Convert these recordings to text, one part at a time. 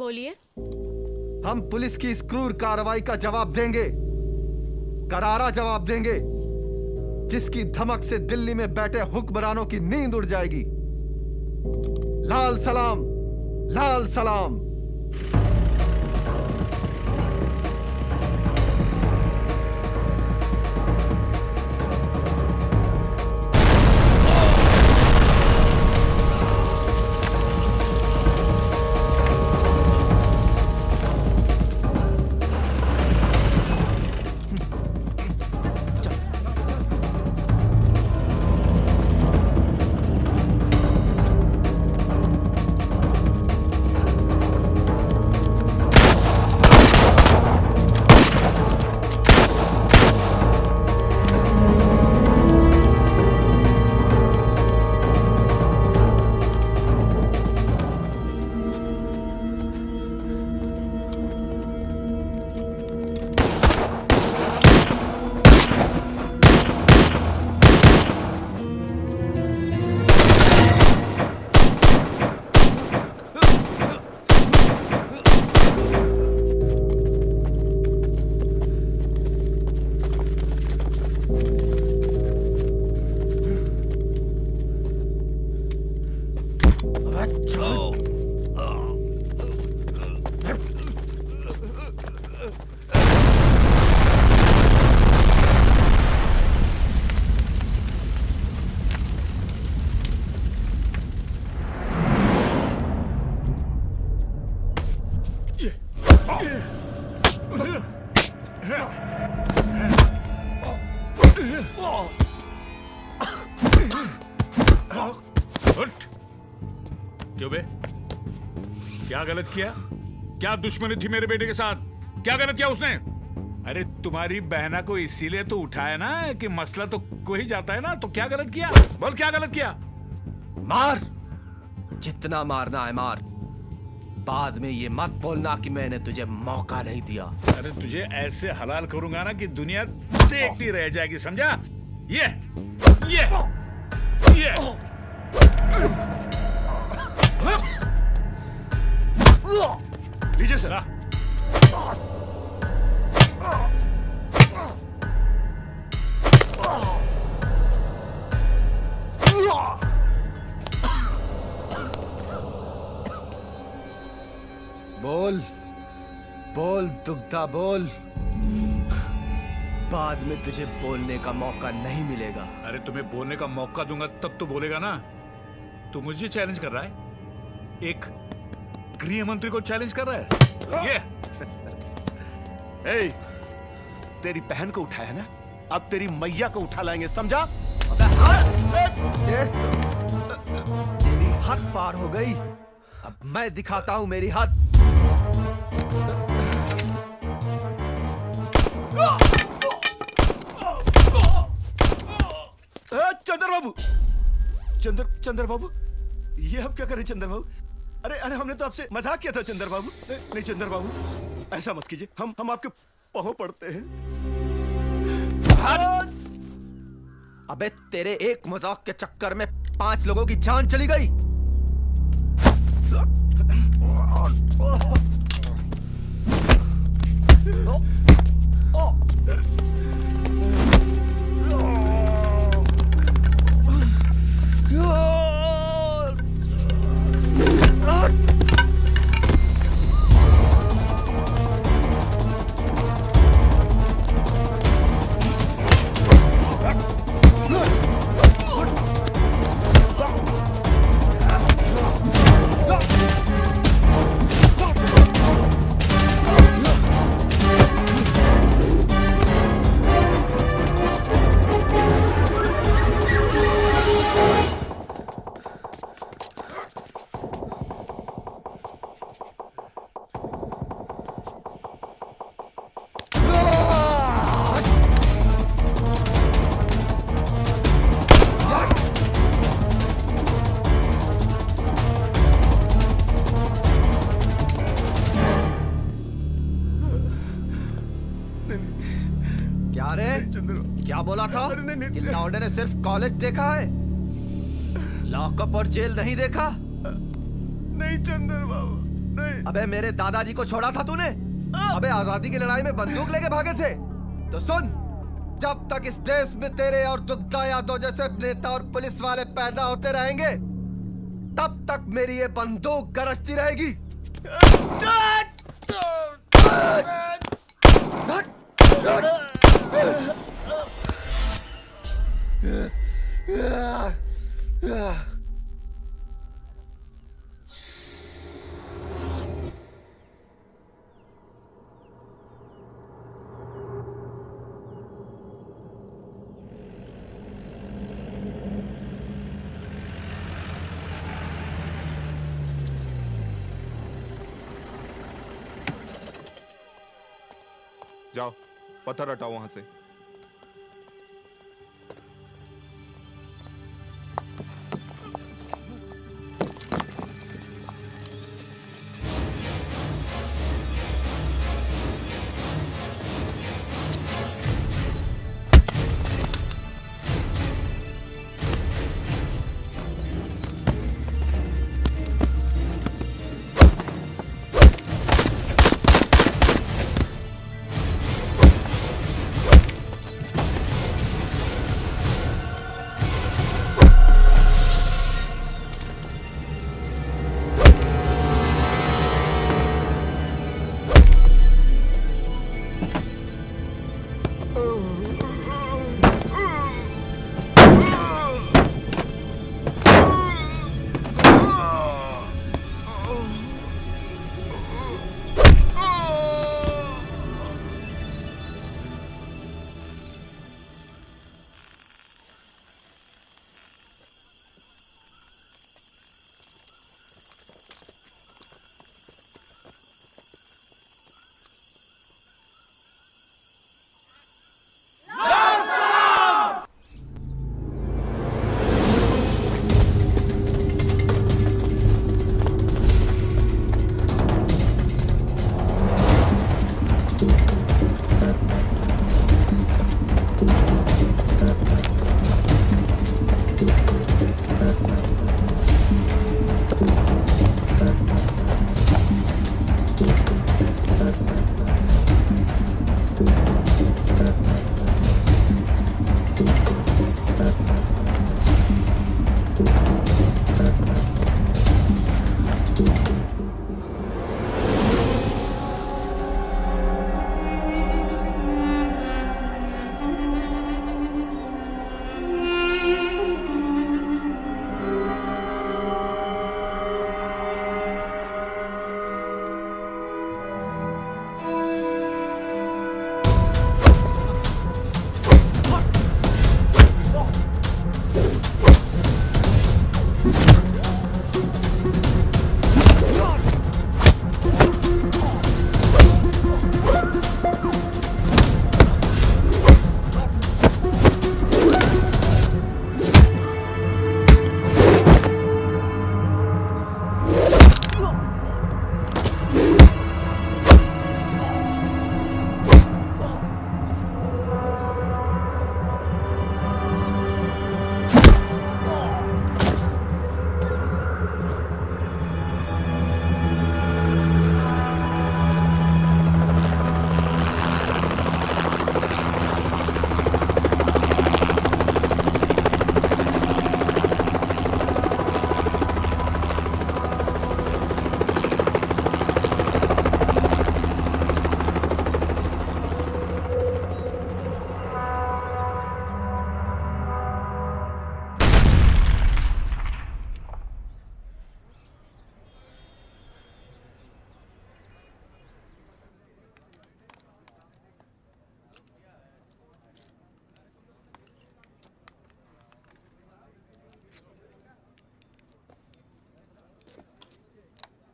बोलिए। हम पुलिस की इस क्रूर कार्रवाई का जवाब देंगे, करारा जवाब देंगे, जिसकी धमक से दिल्ली में बैठे हुक्मरानों की नींद उड़ जाएगी। लाल सलाम, लाल सलाम। क्यों बे? क्या गलत किया? क्या दुश्मनी थी मेरे बेटे के साथ? क्या गलत किया उसने? अरे तुम्हारी बहना को इसीलिए तो उठाया ना कि मसला तो कोई जाता है ना, तो क्या गलत किया? बोल क्या गलत किया? मार, जितना मारना है मार। बाद में ये मत बोलना कि मैंने तुझे मौका नहीं दिया। अरे तुझे ऐसे हलाल करूंगा ना कि दुनिया देखती रह जाएगी, समझा? ये लीजिए सर। बोल बोल दुग्धा बोल। बाद में तुझे बोलने का मौका नहीं मिलेगा। अरे तुम्हें बोलने का मौका दूंगा तब तो बोलेगा ना। तू मुझे चैलेंज कर रहा है? एक गृह मंत्री को चैलेंज कर रहा है? ये तेरी बहन को उठाया ना, अब तेरी मैया को उठा लाएंगे, समझा? तेरी हद पार हो गई, अब मैं दिखाता हूं मेरी हद। चंद्र बाबू, चंद्र बाबू, ये आप क्या कर रहे हैं चंद्र बाबू? अरे हमने तो आपसे मजाक किया था चंद्र बाबू। नहीं चंद्र बाबू, ऐसा मत कीजिए, हम आपके पांव पड़ते हैं। अबे तेरे एक मजाक के चक्कर में 5 लोगों की जान चली गई। क्या रे, क्या बोला था कि लौंडे ने सिर्फ कॉलेज देखा है, लॉकअप और जेल नहीं देखा? नहीं चंद्र बाबू, नहीं। अबे मेरे दादाजी को छोड़ा था तूने? अबे आजादी की लड़ाई में बंदूक लेके भागे थे? तो सुन, जब तक इस देश में तेरे और दुग्धा यादव जैसे नेता और पुलिस वाले पैदा होते रहेंगे, तब तक मेरी ये बंदूक गरजती रहेगी। जाओ, पत्थर हटाओ वहां से।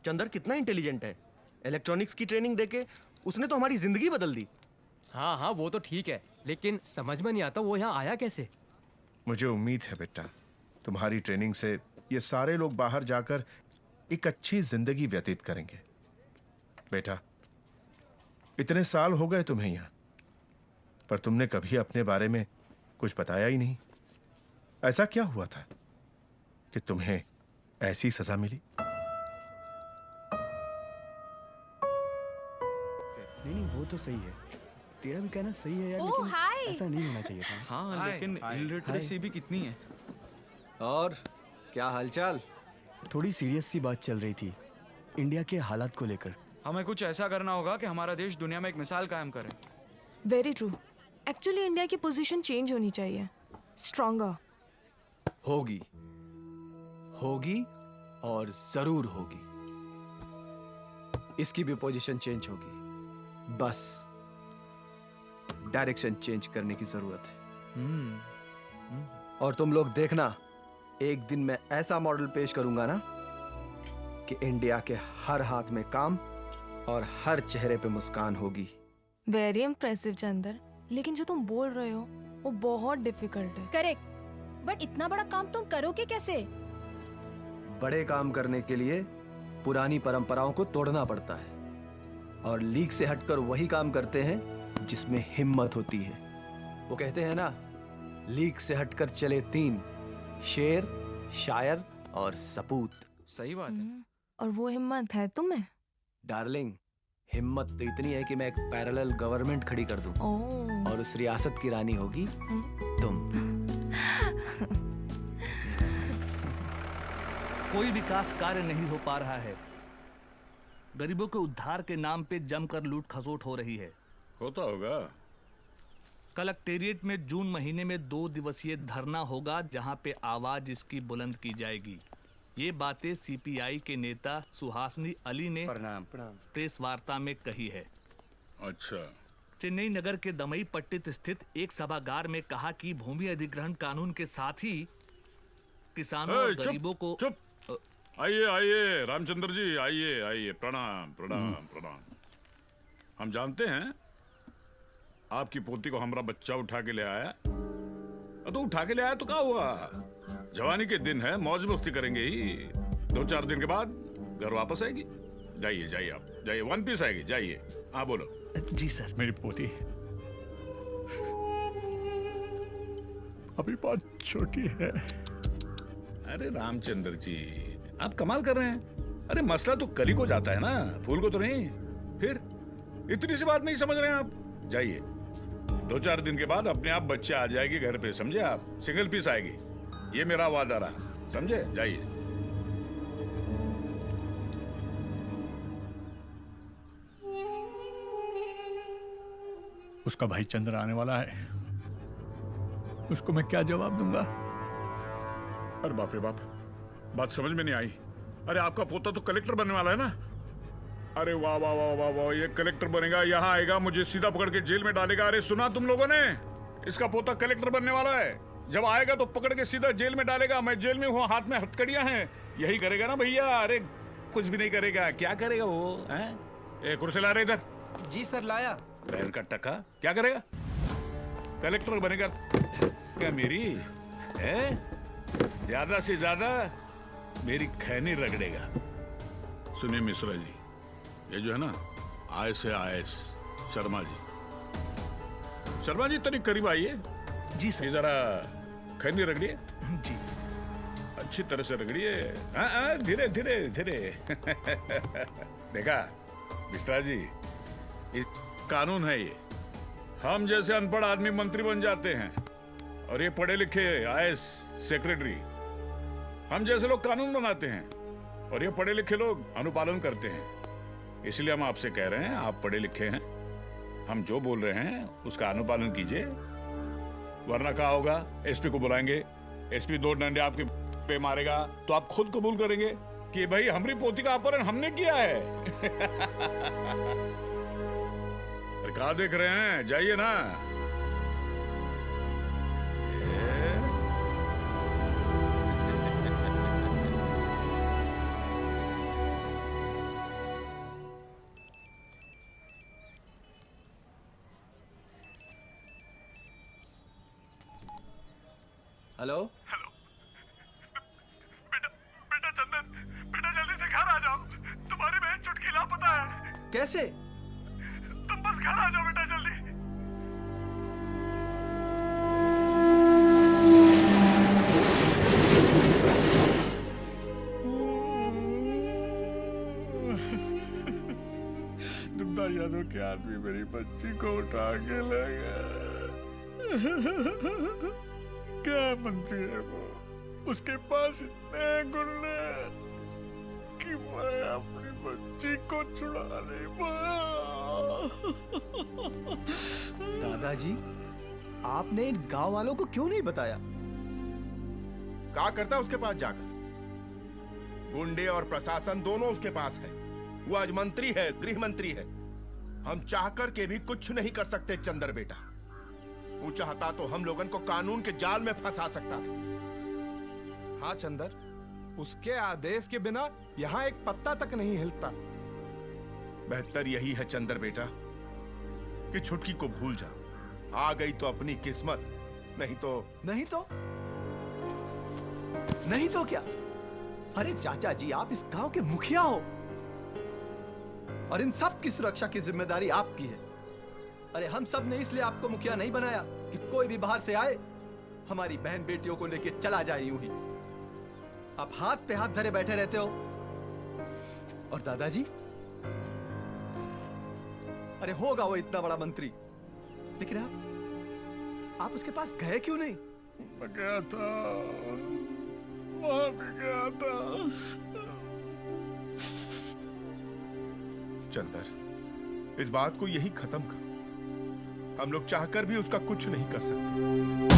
चंदर कितना इंटेलिजेंट है। इलेक्ट्रॉनिक्स की ट्रेनिंग देके उसने तो हमारी जिंदगी बदल दी। हाँ हाँ वो तो ठीक है, लेकिन समझ में नहीं आता वो यहाँ आया कैसे। मुझे उम्मीद है बेटा, तुम्हारी ट्रेनिंग से ये सारे लोग बाहर जाकर एक अच्छी जिंदगी व्यतीत करेंगे। बेटा, इतने साल हो गए तुम्हें यहाँ, पर तुमने कभी अपने बारे में कुछ बताया ही नहीं। ऐसा क्या हुआ था कि तुम्हें ऐसी सजा मिली? वो तो सही है, तेरा भी कहना सही है यार, ओह, लेकिन हाय। ऐसा नहीं होना चाहिए था। हाँ लेकिन इलिटरेसी भी कितनी है। और क्या हालचाल? थोड़ी सीरियस सी बात चल रही थी इंडिया के हालात को लेकर। हमें कुछ ऐसा करना होगा कि हमारा देश दुनिया में एक मिसाल कायम करे। Very true. एक्चुअली इंडिया की पोजीशन चेंज होनी चाहिए, स्ट्रॉन्गर। होगी, होगी और जरूर होगी। इसकी भी पोजीशन चेंज होगी, बस डायरेक्शन चेंज करने की जरूरत है। और तुम लोग देखना, एक दिन मैं ऐसा मॉडल पेश करूंगा ना कि इंडिया के हर हाथ में काम और हर चेहरे पे मुस्कान होगी। वेरी इम्प्रेसिव चंदर, लेकिन जो तुम बोल रहे हो वो बहुत डिफिकल्ट है। करेक्ट, बट इतना बड़ा काम तुम करोगे कैसे? बड़े काम करने के लिए पुरानी परंपराओं को तोड़ना पड़ता है और लीक से हटकर वही काम करते हैं जिसमें हिम्मत होती है। वो कहते हैं ना, लीक से हटकर चले तीन, शेर, शायर और सपूत। सही बात है। और वो हिम्मत है तुम्हें? डार्लिंग, हिम्मत तो इतनी है कि मैं एक पैरेलल गवर्नमेंट खड़ी कर दूं ओह, और उस रियासत की रानी होगी तुम। कोई विकास कार्य नहीं हो पा रहा है। गरीबों के उद्धार के नाम पे जमकर लूट खसोट हो रही है। होता होगा। कलेक्टेरिएट में जून महीने में 2 दिवसीय धरना होगा, जहां पे आवाज इसकी बुलंद की जाएगी। ये बातें सीपीआई के नेता सुहासनी अली ने प्रेस वार्ता में कही है। अच्छा, चेन्नई नगर के दमई पट्टित स्थित एक सभागार में कहा कि भूमि अधिग्रहण कानून के साथ ही किसानों और चुप, गरीबों को चुप। आइए आइए रामचंद्र जी, आइए आइए, प्रणाम प्रणाम प्रणाम। हम जानते हैं आपकी पोती को हमारा बच्चा उठा के ले आया। तो उठा के ले आया तो क्या हुआ, जवानी के दिन है, मौज मस्ती करेंगे ही। 2-4 दिन के बाद घर वापस आएगी। जाइए जाइए, आप जाइए, 1 पीस आएगी, जाइए। हाँ बोलो। जी सर। मेरी पोती अभी बहुत छोटी है। अरे रामचंद्र जी, आप कमाल कर रहे हैं। अरे मसला तो कली को जाता है ना, फूल को तो नहीं। फिर इतनी सी बात नहीं समझ रहे हैं आप। जाइए, 2-4 दिन के बाद अपने आप बच्चे आ जाएगी घर पे, समझे आप। सिंगल पीस आएगी, ये मेरा वादा रहा, समझे। जाइए। उसका भाई चंद्र आने वाला है, उसको मैं क्या जवाब दूंगा। अरे बाप रे बाप, बात समझ में नहीं आई। अरे आपका पोता तो कलेक्टर बनने वाला है ना। अरे वाह वाह वाह वाह वाह, ये कलेक्टर बनेगा, यहाँ आएगा, मुझे सीधा पकड़ के जेल में डालेगा। अरे सुना तुम लोगों ने, इसका पोता कलेक्टर बनने वाला है। जब आएगा तो पकड़ के सीधा जेल में डालेगा। मैं जेल में हूँ, हाथ में हथकड़ियां हैं। यही करेगा ना भैया। अरे कुछ भी नहीं करेगा। क्या करेगा वो, हैं? ए कुर्सी ला रहे इधर। जी सर, लाया। बहन का टक्का, क्या करेगा? कलेक्टर बनेगा क्या मेरी है? ज्यादा से ज्यादा मेरी खैनी रगड़ेगा। सुनिए मिश्रा जी, ये जो है ना IAS शर्मा जी, शर्मा जी तनिक करीब आइए। जी सर। ये जरा खैनी रगड़िए। जी। अच्छी तरह से रगड़िए। धीरे धीरे धीरे। देखा मिश्रा जी, ये कानून है। ये हम जैसे अनपढ़ आदमी मंत्री बन जाते हैं और ये पढ़े लिखे IAS सेक्रेटरी, हम जैसे लोग कानून बनाते हैं और ये पढ़े लिखे लोग अनुपालन करते हैं। इसलिए हम आपसे कह रहे हैं, आप पढ़े लिखे हैं, हम जो बोल रहे हैं उसका अनुपालन कीजिए, वरना क्या होगा, SP को बुलाएंगे, SP 2 डंडे आपके पे मारेगा तो आप खुद कबूल करेंगे कि भाई हमारी पोती का अपहरण हमने किया है। अरे क्या देख रहे हैं, जाइए ना। हेलो हेलो बेटा, बेटा चंदन, बेटा जल्दी से घर आ जाओ। तुम्हारी बहन चुटकी लापता है। कैसे? तुम बस घर आ जाओ बेटा, जल्दी। दुखदा यादव के आदमी मेरी बच्ची को उठा के ले गए। क्या मंत्री है वो, उसके पास इतने गुंडे कि मैं अपनी बच्ची को छुड़ा नहीं पाया। दादाजी, आपने इन गांव वालों को क्यों नहीं बताया? क्या करता उसके पास जाकर? गुंडे और प्रशासन दोनों उसके पास है। वो आज मंत्री है, गृह मंत्री है। हम चाहकर के भी कुछ नहीं कर सकते चंदर बेटा। वो चाहता तो हम लोगन को कानून के जाल में फंसा सकता था। हाँ चंदर, उसके आदेश के बिना यहाँ एक पत्ता तक नहीं हिलता। बेहतर यही है चंदर बेटा कि छुटकी को भूल जा। आ गई तो अपनी किस्मत, नहीं तो क्या? अरे चाचा जी, आप इस गांव के मुखिया हो और इन सब की सुरक्षा की जिम्मेदारी आपकी है। अरे हम सब ने इसलिए आपको मुखिया नहीं बनाया कि कोई भी बाहर से आए हमारी बहन बेटियों को लेके चला जाए यूं ही। आप हाथ पे हाथ धरे बैठे रहते हो। और दादाजी, अरे होगा वो इतना बड़ा मंत्री, लेकिन आप उसके पास गए क्यों नहीं? मैं गया था, वहां भी गया था। चंदर, इस बात को यही खत्म कर। हम लोग चाहकर भी उसका कुछ नहीं कर सकते।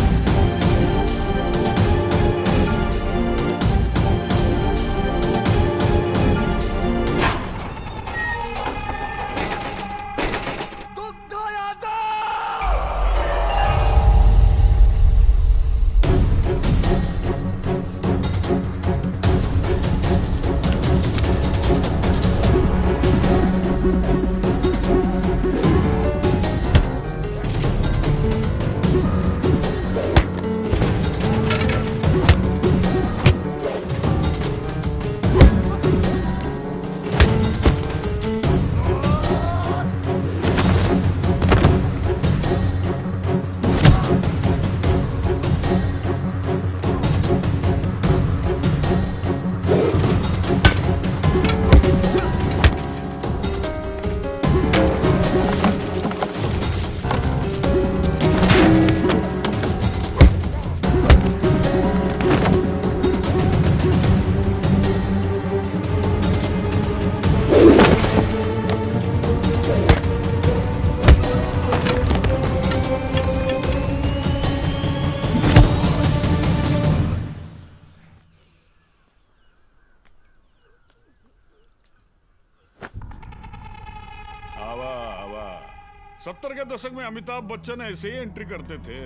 सत्तर के दशक में अमिताभ बच्चन ऐसे ही एंट्री करते थे।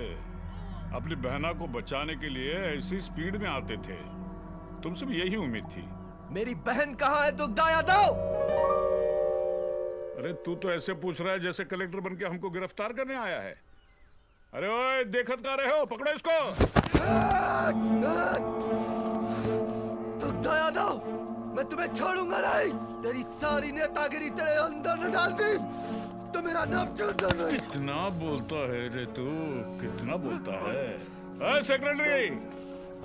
अपनी बहना को बचाने के लिए ऐसी स्पीड में आते थे। तुमसे भी यही उम्मीद थी। मेरी बहन कहाँ है दुग्धा यादव? अरे तू तो ऐसे पूछ रहा है जैसे कलेक्टर बनके हमको गिरफ्तार करने आया है। अरे ओए, देखत का रहे हो? पकड़ो इसको। दुग्धा यादव, मैं तुम्हें छोड़ूंगा नहीं। तेरी सारी नेतागिरी तेरे अंदर न डाल दी तो मेरा नाम चंदर नहीं। कितना बोलता है रे तू, कितना बोलता है। अरे सेक्रेटरी,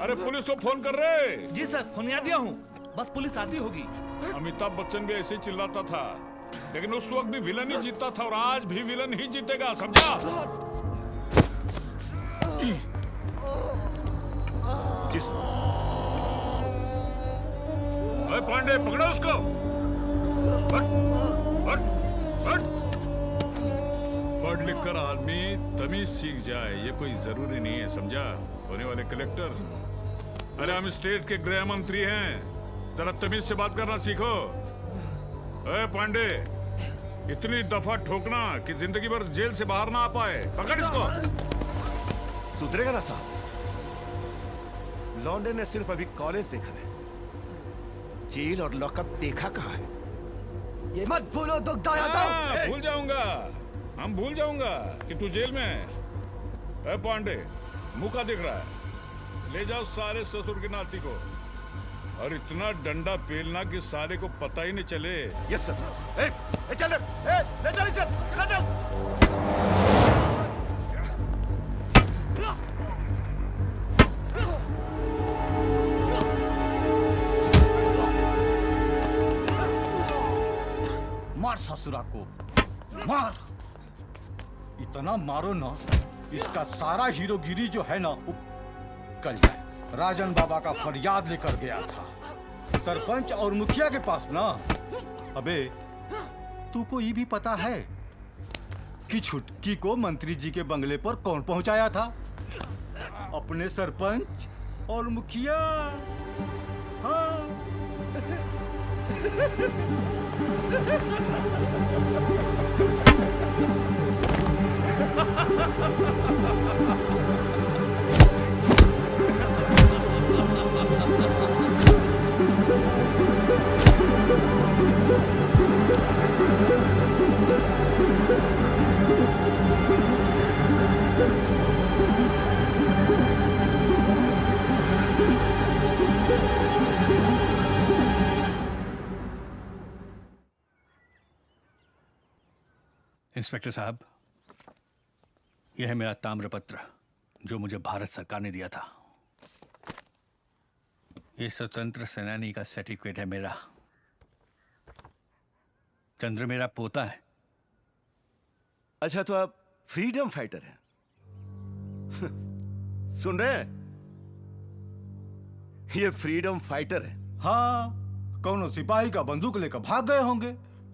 अरे पुलिस को फोन कर रहे। जी सर, फोन याद दिया हूँ, बस पुलिस आती होगी। अमिताभ बच्चन भी ऐसे ही चिल्लाता था, लेकिन उस वक्त भी विलन ही जीतता था और आज भी विलन ही जीतेगा, समझा? जी सर। अरे पांडे, पकड़ो उसको। हट, हट, हट। पढ़ लिख कर आदमी तमीज सीख जाए ये कोई जरूरी नहीं है, समझा? होने वाले कलेक्टर, अरे हम स्टेट के गृह मंत्री हैं, जरा तमीज से बात करना सीखो। अरे पांडे, इतनी दफा ठोकना कि जिंदगी भर जेल से बाहर ना आ पाए। पकड़ इसको। सुधरेगा ना साहब? लौंडे ने सिर्फ अभी कॉलेज देखा है, जेल और लॉकअप देखा कहाँ है? ये मत भूलो दुग्धा यादव। भूल जाऊंगा, हम भूल जाऊंगा कि तू जेल में है। पांडे, मुंह का दिख रहा है, ले जाओ सारे ससुर की नाती को और इतना डंडा पेलना कि सारे को पता ही नहीं चले। Yes sir. चल ले चल, ले चल। मार ससुरा को। मार, इतना मारो ना इसका सारा हीरोगिरी जो है ना वो कल जाए। राजन बाबा का फरियाद लेकर गया था सरपंच और मुखिया के पास ना। अबे तू को ये भी पता है कि छुटकी को मंत्री जी के बंगले पर कौन पहुंचाया था? अपने सरपंच और मुखिया। हाँ। इंस्पेक्टर साहब, यह है मेरा ताम्रपत्र जो मुझे भारत सरकार ने दिया था। ये स्वतंत्र सेनानी का सर्टिफिकेट है मेरा। चंद्र मेरा पोता है। अच्छा, तो आप फ्रीडम फाइटर हैं? सुन रहे हैं? ये फ्रीडम फाइटर है। हाँ, कौनो सिपाही का बंदूक लेकर भाग गए होंगे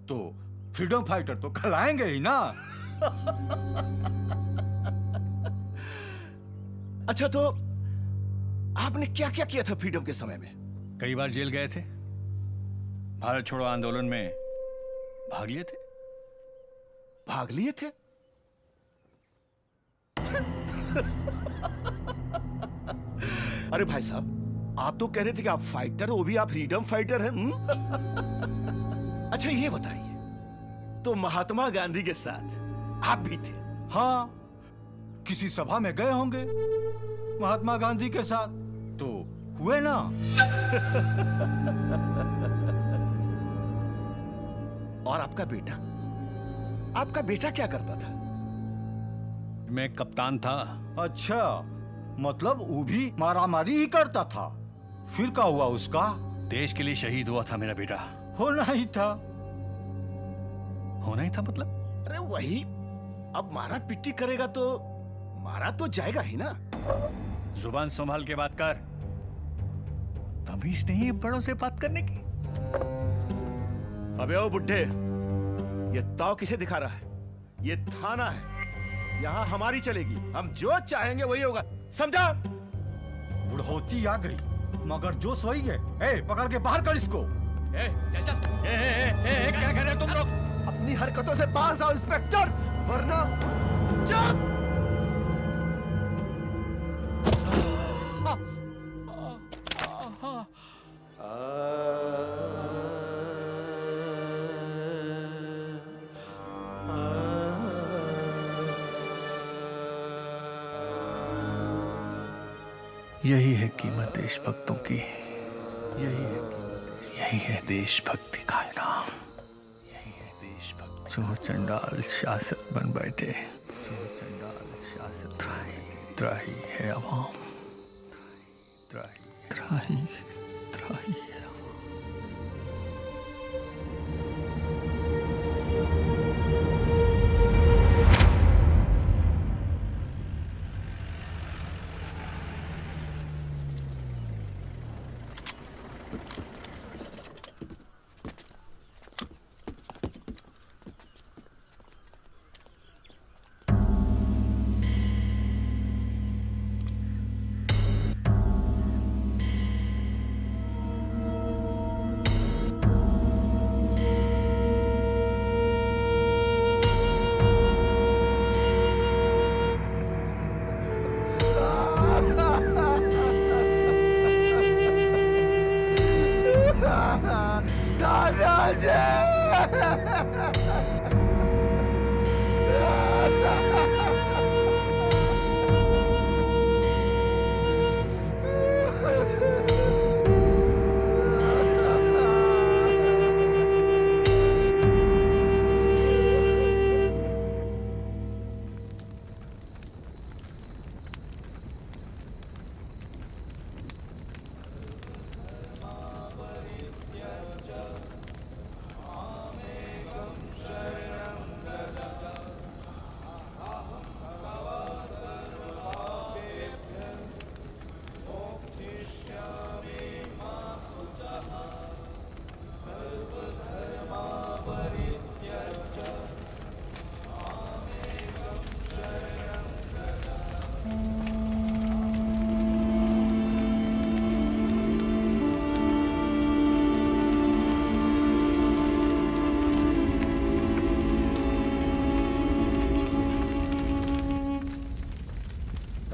तो फ्रीडम फाइटर तो कहलाएंगे ही ना। अच्छा, तो आपने क्या क्या किया था फ्रीडम के समय में? कई बार जेल गए थे, भारत छोड़ो आंदोलन में भाग लिए थे। भाग लिए थे? अरे भाई साहब, आप तो कह रहे थे कि आप फाइटर, वो भी आप फ्रीडम फाइटर हैं। अच्छा, ये बताइए, तो महात्मा गांधी के साथ आप भी थे? हाँ, किसी सभा में गए होंगे महात्मा गांधी के साथ तो हुए ना। और आपका बेटा क्या करता था? मैं कप्तान था। अच्छा, मतलब वो भी मारामारी ही करता था। फिर क्या हुआ उसका? देश के लिए शहीद हुआ था मेरा बेटा। होना ही था। होना ही था मतलब? अरे वही, अब मारा पिट्टी करेगा तो मारा तो जाएगा ही ना। जुबान संभाल के बात कर। तमीज नहीं है बड़ों से बात करने की। अबे ओ बुड्ढे, ये ताव किसे दिखा रहा है? ये थाना है, यहाँ हमारी चलेगी। हम जो चाहेंगे वही होगा, समझा? बुढ़ौती आ गई मगर जोश वही है। ए, पकड़ के बाहर कर इसको। चल चल। क्या कर रहे हो तुम लोग? अपनी हरकतों से बाहर आओ इंस्पेक्टर, वरना चुप! यही है कीमत देशभक्तों की। यही है देशभक्ति का इनाम। यही है देशभक्त। चोर चंडाल शासक बन बैठे। चोर चंडाल शासक त्राही है अवाम। त्राही है।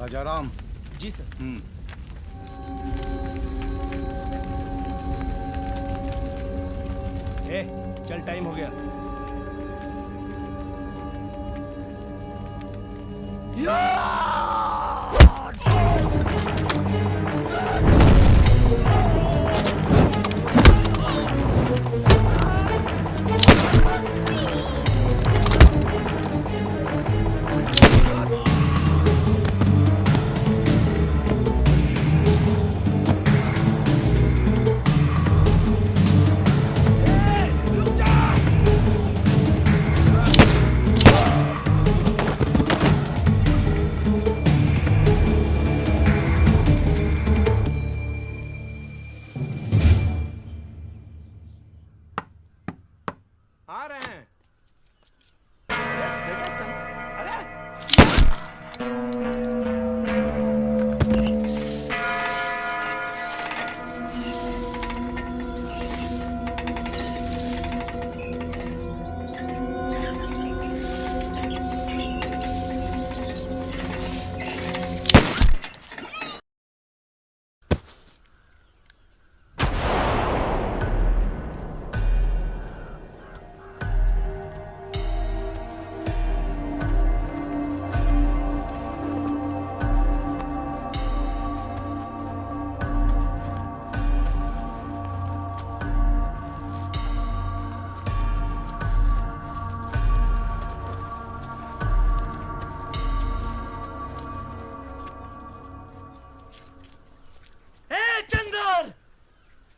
राजाराम। जी सर। चल टाइम हो गया। आ रहे हैं।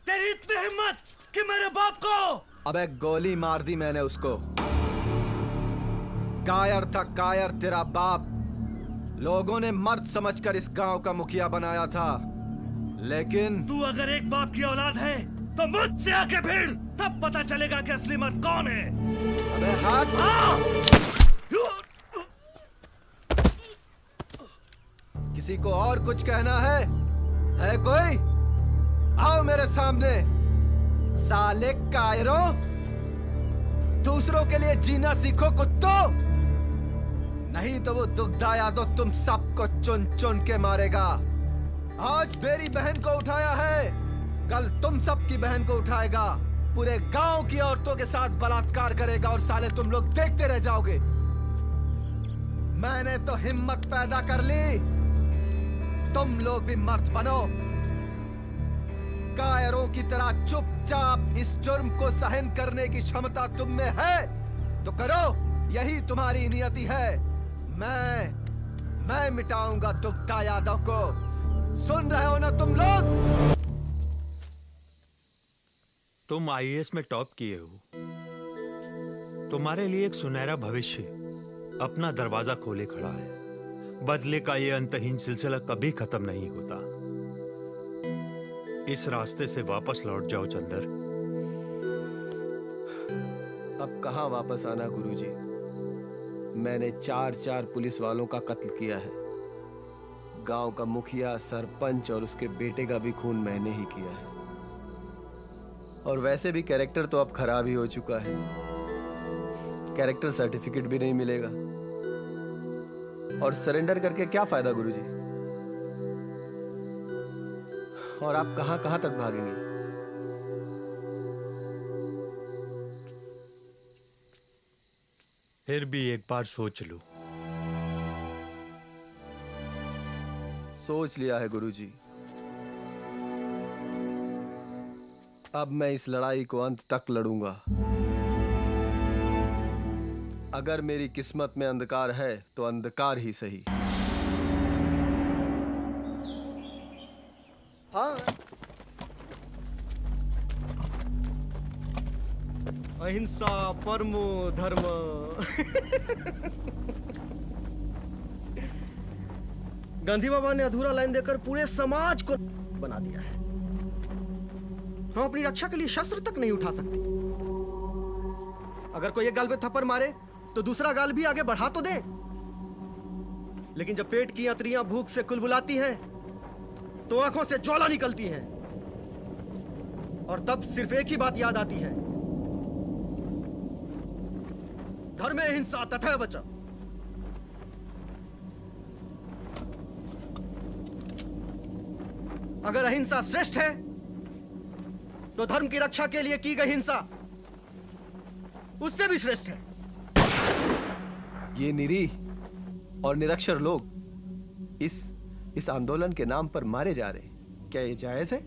तेरी इतनी हिम्मत कि मेरे बाप को। अबे गोली मार दी मैंने उसको। कायर था कायर तेरा बाप। लोगों ने मर्द समझकर इस गांव का मुखिया बनाया था, लेकिन तू अगर एक बाप की औलाद है तो मुझसे आके भिड़, तब पता चलेगा कि असली मर्द कौन है। अबे हाथ। किसी को और कुछ कहना है कोई? आओ मेरे सामने। साले कायरों, दूसरों के लिए जीना सीखो कुत्तों, नहीं तो वो दुग्धा यादव तुम सबको चुन चुन के मारेगा। आज मेरी बहन को उठाया है, कल तुम सबकी बहन को उठाएगा। पूरे गांव की औरतों के साथ बलात्कार करेगा और साले तुम लोग देखते रह जाओगे। मैंने तो हिम्मत पैदा कर ली, तुम लोग भी मर्द बनो। कायरों की तरह चुपचाप इस जुर्म को सहन करने की क्षमता तुम में है तो करो, यही तुम्हारी नियति है। मैं मिटाऊंगा दुग्धा यादव को। सुन रहे हो ना तुम लोग? तुम आईएएस में टॉप किए हो, तुम्हारे लिए एक सुनहरा भविष्य अपना दरवाजा खोले खड़ा है। बदले का ये अंतहीन सिलसिला कभी खत्म नहीं होता। इस रास्ते से वापस लौट जाओ चंदर। अब कहां वापस आना गुरुजी? मैंने 4 पुलिस वालों का कत्ल किया है। गांव का मुखिया, सरपंच और उसके बेटे का भी खून मैंने ही किया है। और वैसे भी कैरेक्टर तो अब खराब ही हो चुका है। कैरेक्टर सर्टिफिकेट भी नहीं मिलेगा। और सरेंडर करके क्या फायदा गुरुजी? और आप कहां कहां तक भागेंगे? फिर भी एक बार सोच लो। सोच लिया है गुरुजी। अब मैं इस लड़ाई को अंत तक लड़ूंगा। अगर मेरी किस्मत में अंधकार है तो अंधकार ही सही। हाँ, अहिंसा परमो धर्म। गांधी बाबा ने अधूरा लाइन देकर पूरे समाज को बना दिया है। हम अपनी रक्षा के लिए शस्त्र तक नहीं उठा सकते। अगर कोई एक गाल पे थप्पड़ मारे तो दूसरा गाल भी आगे बढ़ा तो दे, लेकिन जब पेट की अंतड़ियां भूख से कुलबुलाती हैं तो आंखों से ज्वाला निकलती हैं, और तब सिर्फ एक ही बात याद आती है, धर्मे हिंसा तथा वच। अगर अहिंसा श्रेष्ठ है तो धर्म की रक्षा के लिए की गई हिंसा उससे भी श्रेष्ठ है। ये निरीह और निरक्षर लोग इस आंदोलन के नाम पर मारे जा रहे हैं, क्या ये जायज है?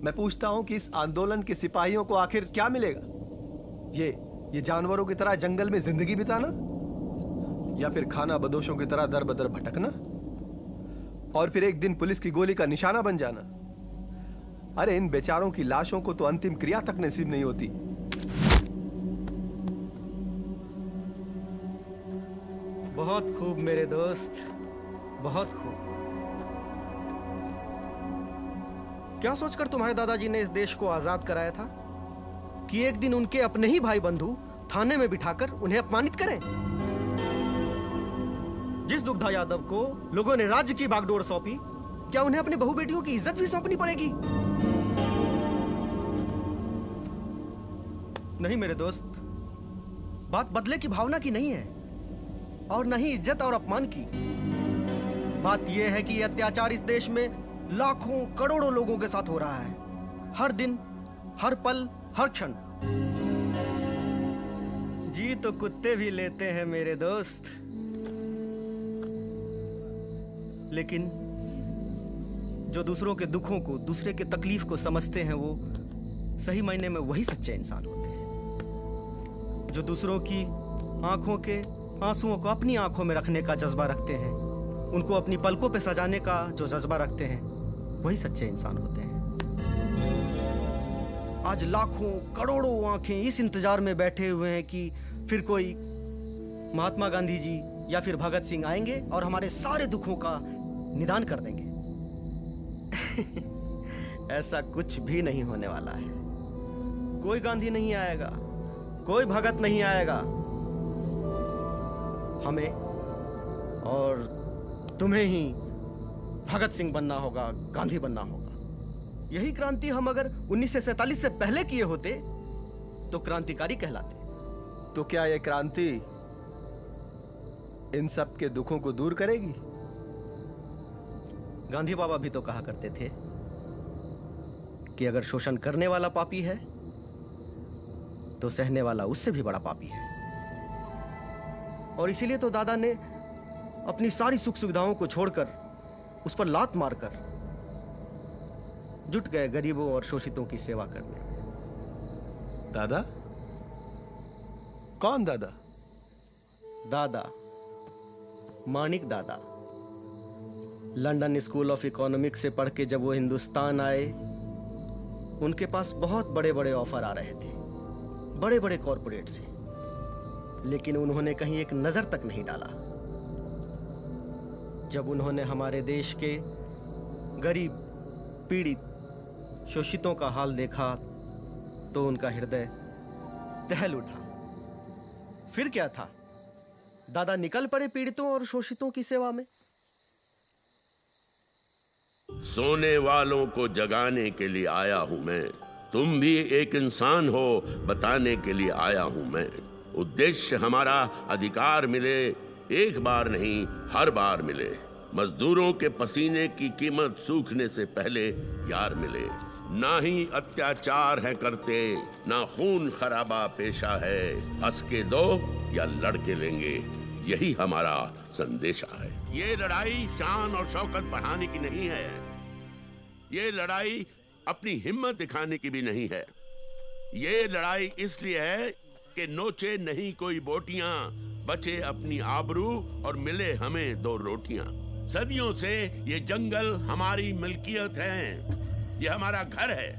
मैं पूछता हूं कि इस आंदोलन के सिपाहियों को आखिर क्या मिलेगा? ये जानवरों की तरह जंगल में जिंदगी बिताना, या फिर खाना बदोशों की तरह दर बदर भटकना और फिर एक दिन पुलिस की गोली का निशाना बन जाना? अरे इन बेचारों की लाशों को तो अंतिम क्रिया तक नसीब नहीं होती। बहुत खूब मेरे दोस्त, बहुत खूब। क्या सोचकर तुम्हारे दादाजी ने इस देश को आजाद कराया था कि एक दिन उनके अपने ही भाई बंधु थाने में बिठाकर उन्हें अपमानित करें? जिस दुग्धा यादव को लोगों ने राज्य की बागडोर सौंपी, क्या उन्हें अपनी बहू बेटियों की इज्जत भी सौंपनी पड़ेगी? नहीं मेरे दोस्त, बात बदले की भावना की नहीं है, और नहीं इज्जत और अपमान की। बात यह है कि यह अत्याचार इस देश में लाखों करोड़ों लोगों के साथ हो रहा है, हर दिन, हर पल, हर क्षण। जी तो कुत्ते भी लेते हैं मेरे दोस्त, लेकिन जो दूसरों के दुखों को, दूसरे के तकलीफ को समझते हैं, वो सही मायने में वही सच्चे इंसान होते हैं। जो दूसरों की आंखों के आंसुओं को अपनी आंखों में रखने का जज्बा रखते हैं, उनको अपनी पलकों पे सजाने का जो जज्बा रखते हैं, वही सच्चे इंसान होते हैं। आज लाखों करोड़ों आंखें इस इंतजार में बैठे हुए हैं कि फिर कोई महात्मा गांधी जी या फिर भगत सिंह आएंगे और हमारे सारे दुखों का निदान कर देंगे। ऐसा कुछ भी नहीं होने वाला है। कोई गांधी नहीं आएगा, कोई भगत नहीं आएगा। हमें और तुम्हें ही भगत सिंह बनना होगा, गांधी बनना होगा। यही क्रांति हम अगर 1947 से पहले किए होते तो क्रांतिकारी कहलाते। तो क्या यह क्रांति इन सब के दुखों को दूर करेगी? गांधी बाबा भी तो कहा करते थे कि अगर शोषण करने वाला पापी है तो सहने वाला उससे भी बड़ा पापी है। और इसीलिए तो दादा ने अपनी सारी सुख सुविधाओं को छोड़कर उस पर लात मारकर जुट गए गरीबों और शोषितों की सेवा करने में। दादा? कौन दादा? दादा माणिक दादा। लंदन स्कूल ऑफ इकोनॉमिक्स से पढ़ के जब वो हिंदुस्तान आए, उनके पास बहुत बड़े बड़े ऑफर आ रहे थे, बड़े बड़े कॉरपोरेट से, लेकिन उन्होंने कहीं एक नजर तक नहीं डाला। जब उन्होंने हमारे देश के गरीब, पीड़ित, शोषितों का हाल देखा तो उनका हृदय दहल उठा। फिर क्या था, दादा निकल पड़े पीड़ितों और शोषितों की सेवा में। सोने वालों को जगाने के लिए आया हूं मैं, तुम भी एक इंसान हो बताने के लिए आया हूं मैं। उद्देश्य हमारा अधिकार मिले, एक बार नहीं हर बार मिले। मजदूरों के पसीने की कीमत सूखने से पहले यार मिले। ना ही अत्याचार है करते, ना खून खराबा पेशा है। हंस के दो या लड़के लेंगे, यही हमारा संदेशा है। ये लड़ाई शान और शौकत बढ़ाने की नहीं है, ये लड़ाई अपनी हिम्मत दिखाने की भी नहीं है। ये लड़ाई इसलिए है कि नोचे नहीं कोई बोटियां, बचे अपनी आबरू और मिले हमें दो रोटियां। सदियों से ये जंगल हमारी मिल्कियत है, ये हमारा घर है।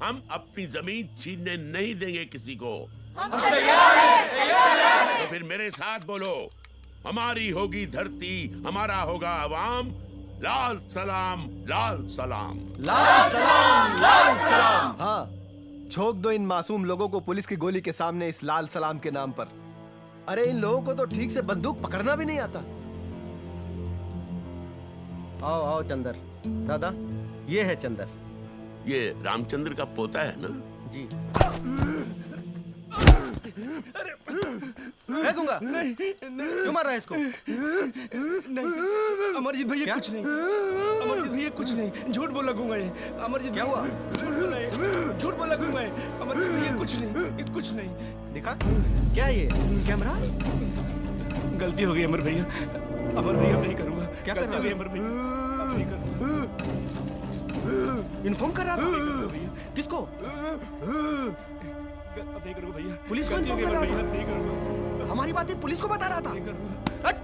हम अपनी जमीन छीनने नहीं देंगे किसी को। हम तैयार हैं। तो फिर मेरे साथ बोलो, हमारी होगी धरती, हमारा होगा अवाम। लाल सलाम, लाल सलाम, लाल सलाम, लाल सलाम। हाँ, झोंक दो इन मासूम लोगों को पुलिस की गोली के सामने इस लाल सलाम के नाम पर। अरे इन लोगों को तो ठीक से बंदूक पकड़ना भी नहीं आता। आओ आओ चंदर। दादा ये है चंदर। ये रामचंद्र का पोता है ना? जी। फेंकूंगा। क्यों मार रहा है इसको? नहीं अमरजीत भैया कुछ नहीं, अमरजीत भैया कुछ नहीं, झूठ बोल लगूंगा ये। अमरजीत क्या हुआ? झूठ बोला ये, झूठ बोल लगूंगा ये। अमरजीत भैया कुछ नहीं, ये कुछ नहीं। दिखा क्या ये कैमरा? गलती हो गई अमर भैया, अमर भैया नहीं करूंगा। क्या कर रहा है? अमर भैया अब नहीं करूंगा। इन्फॉर्म कर रहा था किसको? अब नहीं करूंगा भैया। पुलिस को गलती हो इन्फॉर्म गई कर रहा अमर था? भैया, नहीं करूंगा। हमारी बातें पुलिस को बता रहा था? नहीं करूंगा। हट!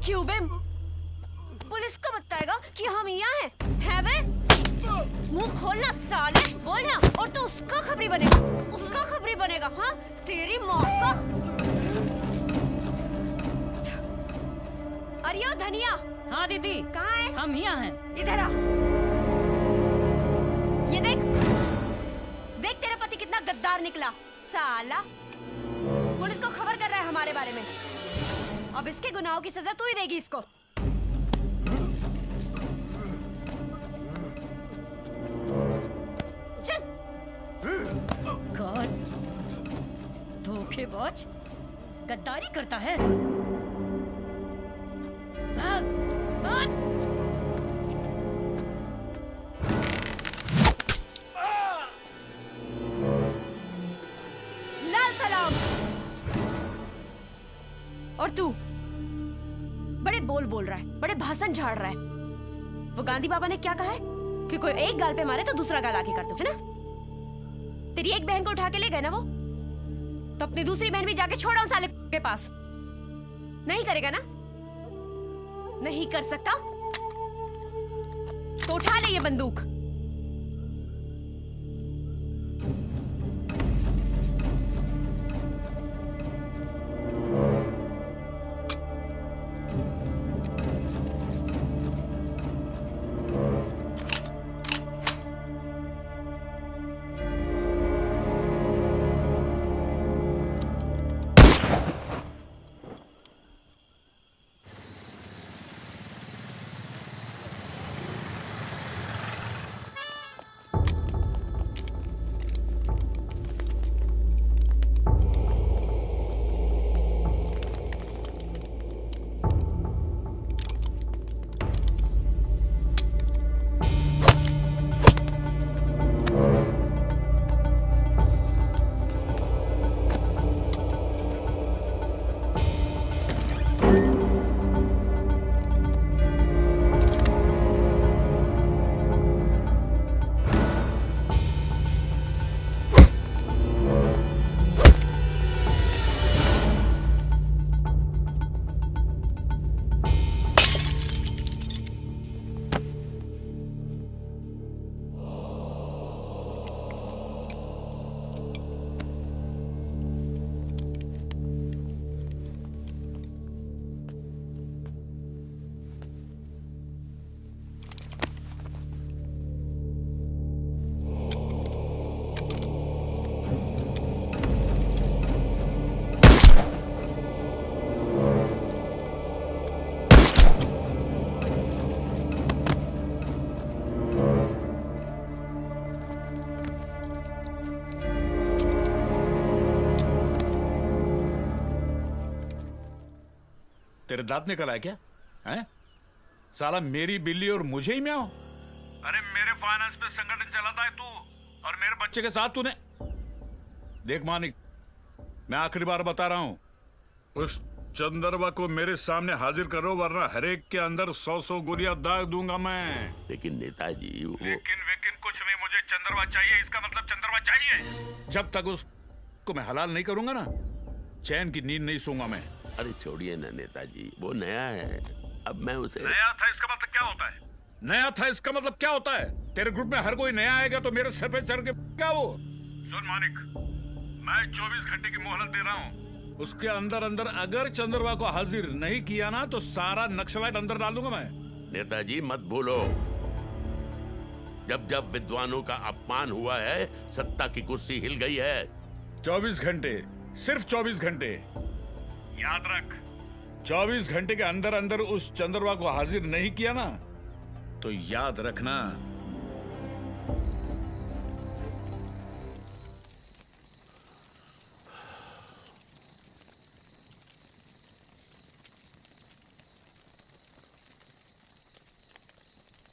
क्यों बे? पुलिस को बताएगा कि हम यहाँ हैं? है बे? मुंह खोलना साले, बोलना, और तो उसका खबरी बनेगा, उसका खबरी बनेगा। हाँ तेरी माँ का। अरे ओ धनिया। हाँ दीदी। कहाँ है? हम यहाँ हैं। इधर आ। ये देख, देख तेरा पति कितना गद्दार निकला साला। पुलिस को खबर कर रहा है हमारे बारे में। अब इसके गुनाहों की सजा तू ही देगी इसको। चल। गॉड, धोखेबाज, गद्दारी करता है। भाग, भाग। लाल सलाम। और तू बड़े बोल रहा है, बड़े भाषण झाड़ रहा है। वो गांधी बाबा ने क्या कहा है कि कोई एक गाल पे मारे तो दूसरा गाल आगे कर दो, है ना? तेरी एक बहन को उठा के ले गए ना वो, तो अपनी दूसरी बहन भी जाके छोड़ा उस साले के पास। नहीं करेगा ना? नहीं कर सकता तो उठा ले ये बंदूक। तेरे दांत निकल आया क्या? हैं? साला मेरी बिल्ली और मुझे ही म्याओ। अरे मेरे फाइनेंस पे संगठन चलाता है तू, और मेरे बच्चे के साथ तूने। देख मानिक, मैं आखिरी बार बता रहा हूं, उस चंद्रबा को मेरे सामने हाजिर करो, वरना हरेक के अंदर 100 गोलियां दाग दूंगा मैं। लेकिन नेताजी वो... लेकिन कुछ नहीं, मुझे चंद्रबा चाहिए। इसका मतलब चंद्रबा चाहिए। जब तक उसको मैं हलाल नहीं करूंगा ना, चैन की नींद नहीं सोऊंगा मैं। अरे छोड़िए ना नेताजी, वो नया है, अब मैं उसे... नया था इसका मतलब क्या होता है? नया था इसका मतलब क्या होता है? तेरे ग्रुप में हर कोई नया आएगा तो मेरे सर पे चढ़ के क्या वो? सुन मानिक, मैं 24 घंटे की मोहलत दे रहा हूँ। उसके अंदर अंदर अगर चंद्रवा को हाजिर नहीं किया ना तो सारा नक्सलाइट अंदर डाल दूंगा मैं। नेताजी मत भूलो, जब जब विद्वानों का अपमान हुआ है सत्ता की कुर्सी हिल गई है। 24 घंटे, सिर्फ 24 घंटे। याद रख, 24 घंटे के अंदर अंदर उस चंद्रवा को हाजिर नहीं किया ना तो याद रखना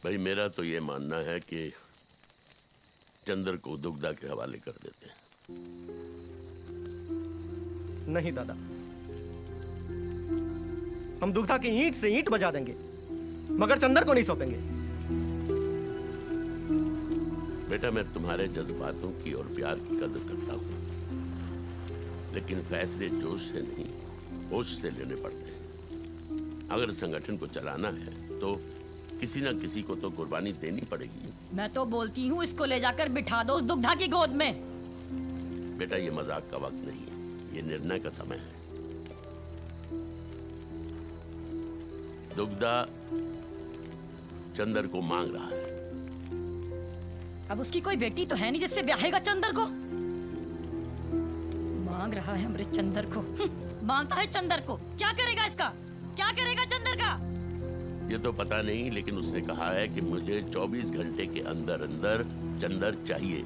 भाई मेरा तो ये मानना है कि चंद्र को दुग्धा के हवाले कर देते हैं। नहीं दादा, हम दुग्धा की ईंट से ईंट बजा देंगे मगर चंद्र को नहीं सौंपेंगे। बेटा मैं तुम्हारे जज्बातों की और प्यार की कदर करता हूं, लेकिन फैसले जोश से नहीं होश से लेने पड़ते हैं। अगर संगठन को चलाना है तो किसी ना किसी को तो कुर्बानी देनी पड़ेगी। मैं तो बोलती हूँ इसको ले जाकर बिठा दो उस दुग्धा की गोद में। बेटा ये मजाक का वक्त नहीं है, ये निर्णय का समय है। दुग्धा चंदर को मांग रहा है। अब उसकी कोई बेटी तो है नहीं जिससे ब्याहेगा चंदर को। मांग रहा है अमृत चंदर को। मांगता है चंदर को। क्या करेगा इसका? क्या करेगा चंदर का? ये तो पता नहीं, लेकिन उसने कहा है कि मुझे 24 घंटे के अंदर अंदर चंदर चाहिए।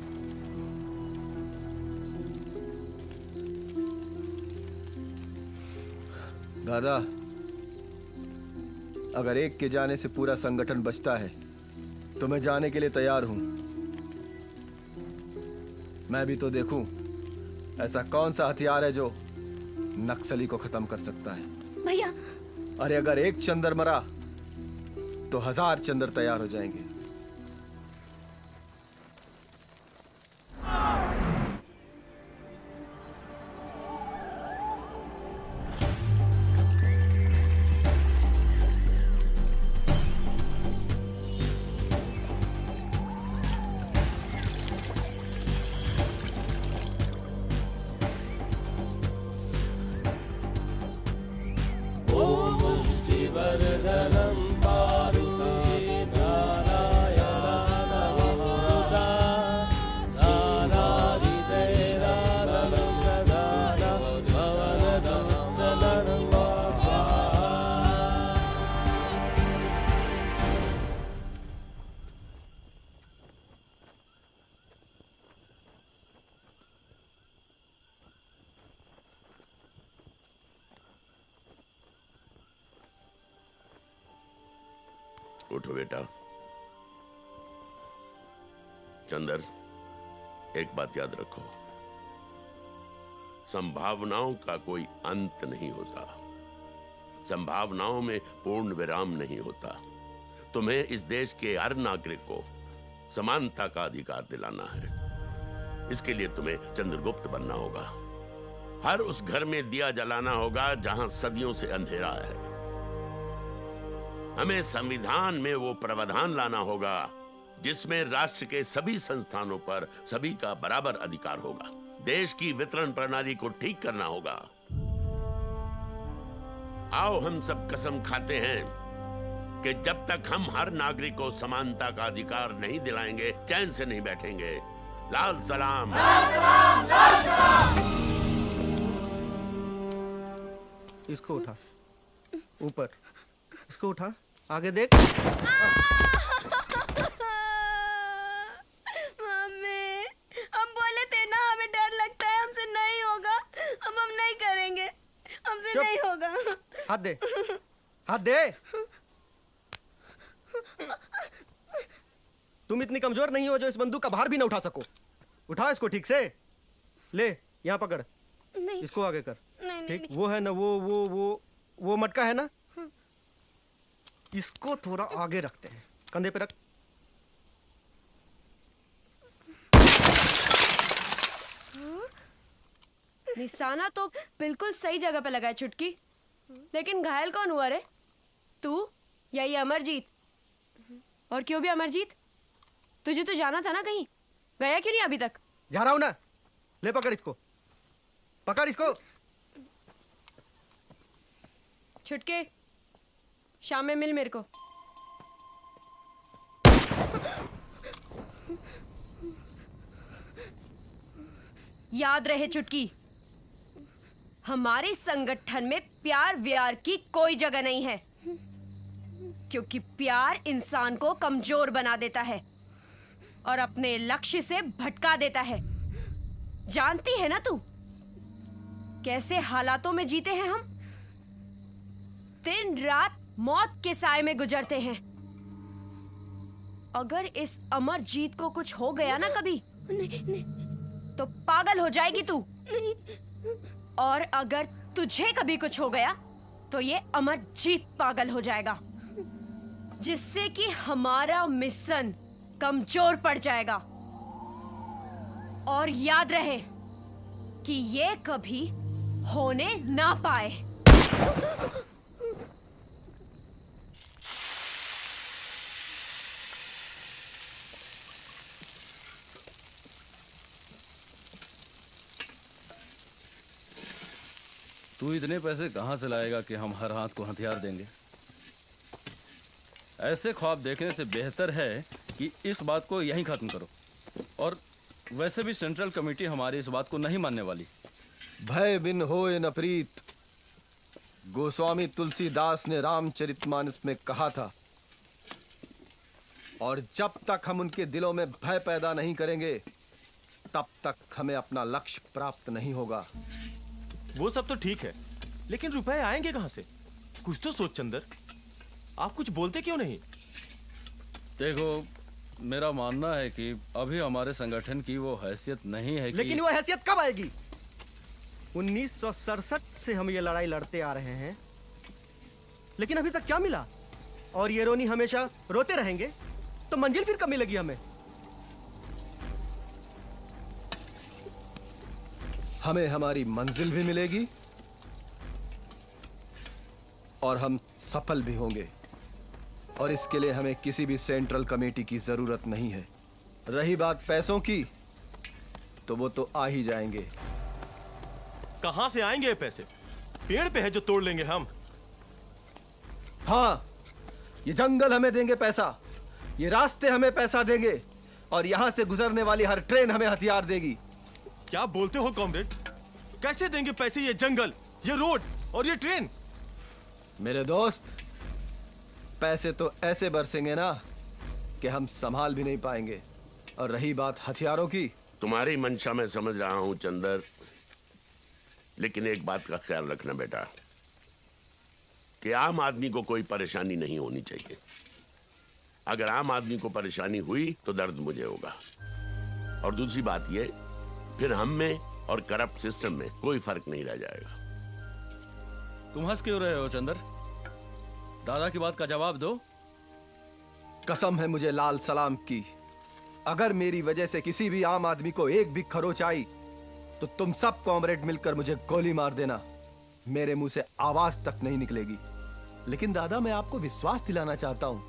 दादा, अगर एक के जाने से पूरा संगठन बचता है तो मैं जाने के लिए तैयार हूं। मैं भी तो देखूं ऐसा कौन सा हथियार है जो नक्सली को खत्म कर सकता है। भैया, अरे अगर एक चंदर मरा तो 1000 चंदर तैयार हो जाएंगे। उठो बेटा। चंदर, एक बात याद रखो, संभावनाओं का कोई अंत नहीं होता, संभावनाओं में पूर्ण विराम नहीं होता। तुम्हें इस देश के हर नागरिक को समानता का अधिकार दिलाना है। इसके लिए तुम्हें चंद्रगुप्त बनना होगा। हर उस घर में दिया जलाना होगा जहां सदियों से अंधेरा है। हमें संविधान में वो प्रावधान लाना होगा जिसमें राष्ट्र के सभी संस्थानों पर सभी का बराबर अधिकार होगा। देश की वितरण प्रणाली को ठीक करना होगा। आओ हम सब कसम खाते हैं कि जब तक हम हर नागरिक को समानता का अधिकार नहीं दिलाएंगे चैन से नहीं बैठेंगे। लाल सलाम, लाल सलाम, लाल सलाम। इसको उठा, ऊपर इसको उठा, आगे देख। मम्मी, हम बोले थे ना हमें डर लगता है, हमसे नहीं होगा। अब हम नहीं करेंगे, हमसे नहीं होगा। हाथ दे, हाथ दे। तुम इतनी कमजोर नहीं हो जो इस बंदूक का भार भी ना उठा सको। उठा इसको ठीक से। ले, यहाँ पकड़। नहीं। इसको आगे कर। नहीं, ठीक, नहीं। वो है ना, वो मटका है ना, इसको थोड़ा आगे रखते हैं। कंधे पे रख। निशाना तो बिल्कुल सही जगह पे लगा है चुटकी, लेकिन घायल कौन हुआ रे? तू या ये अमरजीत? और क्यों भी अमरजीत, तुझे तो जाना था ना कहीं, गया क्यों नहीं अभी तक? जा रहा हूं ना। ले पकड़ इसको, पकड़ इसको। छुटके, शाम में मिल मेरे को। याद रहे चुटकी, हमारे संगठन में प्यार व्यार की कोई जगह नहीं है, क्योंकि प्यार इंसान को कमजोर बना देता है और अपने लक्ष्य से भटका देता है। जानती है ना तू कैसे हालातों में जीते हैं हम? दिन रात मौत के साए में गुजरते हैं। अगर इस अमरजीत को कुछ हो गया ना कभी, तो पागल हो जाएगी तू। और अगर तुझे कभी कुछ हो गया तो ये अमरजीत पागल हो जाएगा, जिससे कि हमारा मिशन कमजोर पड़ जाएगा। और याद रहे कि ये कभी होने ना पाए। तू इतने पैसे कहां से लाएगा कि हम हर हाथ को हथियार देंगे? ऐसे ख्वाब देखने से बेहतर है कि इस बात को यहीं खत्म करो। और वैसे भी सेंट्रल कमेटी हमारी इस बात को नहीं मानने वाली। भय बिन होए न प्रीत, गोस्वामी तुलसीदास ने रामचरितमानस में कहा था। और जब तक हम उनके दिलों में भय पैदा नहीं करेंगे, तब तक हमें अपना लक्ष्य प्राप्त नहीं होगा। वो सब तो ठीक है, लेकिन रुपए आएंगे कहां से? कुछ तो सोच चंदर, आप कुछ बोलते क्यों नहीं? देखो, मेरा मानना है कि अभी हमारे संगठन की वो हैसियत नहीं है कि... लेकिन वो हैसियत कब आएगी? 1967 से हम ये लड़ाई लड़ते आ रहे हैं, लेकिन अभी तक क्या मिला? और ये रोनी हमेशा रोते रहेंगे तो मंजिल फिर कब मिलेगी हमें? हमें हमारी मंजिल भी मिलेगी और हम सफल भी होंगे। और इसके लिए हमें किसी भी सेंट्रल कमेटी की जरूरत नहीं है। रही बात पैसों की, तो वो तो आ ही जाएंगे। कहां से आएंगे ये पैसे? पेड़ पे है जो तोड़ लेंगे हम। हाँ, ये जंगल हमें देंगे पैसा, ये रास्ते हमें पैसा देंगे, और यहां से गुजरने वाली हर ट्रेन हमें हथियार देगी। क्या बोलते हो कॉमरेड? कैसे देंगे पैसे ये जंगल, ये रोड और ये ट्रेन? मेरे दोस्त, पैसे तो ऐसे बरसेंगे ना कि हम संभाल भी नहीं पाएंगे। और रही बात हथियारों की, तुम्हारी मंशा मैं समझ रहा हूं चंदर, लेकिन एक बात का ख्याल रखना बेटा, कि आम आदमी को कोई परेशानी नहीं होनी चाहिए। अगर आम आदमी को परेशानी हुई तो दर्द मुझे होगा। और दूसरी बात ये, फिर हम में और करप्ट सिस्टम में कोई फर्क नहीं रह जाएगा। तुम हंस क्यों रहे हो चंदर? दादा की बात का जवाब दो। कसम है मुझे लाल सलाम की, अगर मेरी वजह से किसी भी आम आदमी को एक भी खरोच आई, तो तुम सब कॉमरेड मिलकर मुझे गोली मार देना। मेरे मुंह से आवाज तक नहीं निकलेगी। लेकिन दादा, मैं आपको विश्वास दिलाना चाहता हूं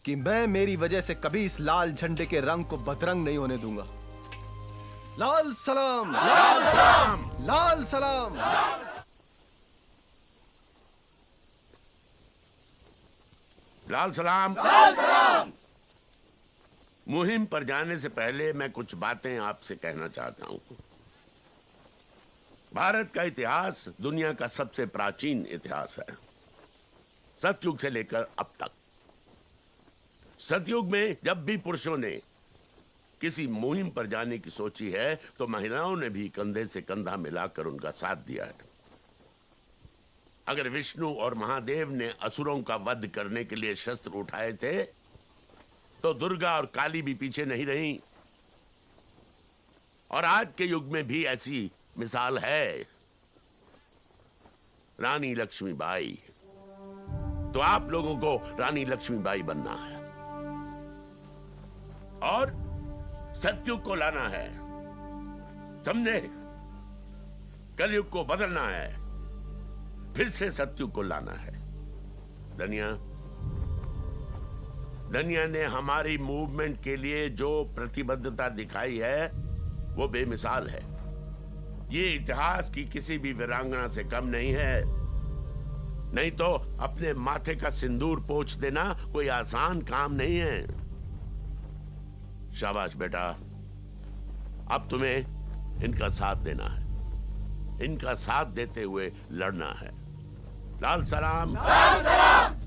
कि मैं मेरी वजह से कभी इस लाल झंडे के रंग को बदरंग नहीं होने दूंगा। लाल सलाम, लाल सलाम, लाल सलाम। लाल सलाम, लाल सलाम। मुहिम पर जाने से पहले मैं कुछ बातें आपसे कहना चाहता हूं। भारत का इतिहास दुनिया का सबसे प्राचीन इतिहास है, सतयुग से लेकर अब तक। सतयुग में जब भी पुरुषों ने किसी मुहिम पर जाने की सोची है, तो महिलाओं ने भी कंधे से कंधा मिलाकर उनका साथ दिया है। अगर विष्णु और महादेव ने असुरों का वध करने के लिए शस्त्र उठाए थे, तो दुर्गा और काली भी पीछे नहीं रहीं। और आज के युग में भी ऐसी मिसाल है, रानी लक्ष्मीबाई। तो आप लोगों को रानी लक्ष्मीबाई बनना है और सतयुग को लाना है, समझे? कलयुग को बदलना है, फिर से सतयुग को लाना है। धनिया, दुनिया ने हमारी मूवमेंट के लिए जो प्रतिबद्धता दिखाई है वो बेमिसाल है। ये इतिहास की किसी भी वीरांगना से कम नहीं है। नहीं तो अपने माथे का सिंदूर पोंछ देना कोई आसान काम नहीं है। शाबाश बेटा, अब तुम्हें इनका साथ देना है, इनका साथ देते हुए लड़ना है। लाल सलाम, लाल सलाम।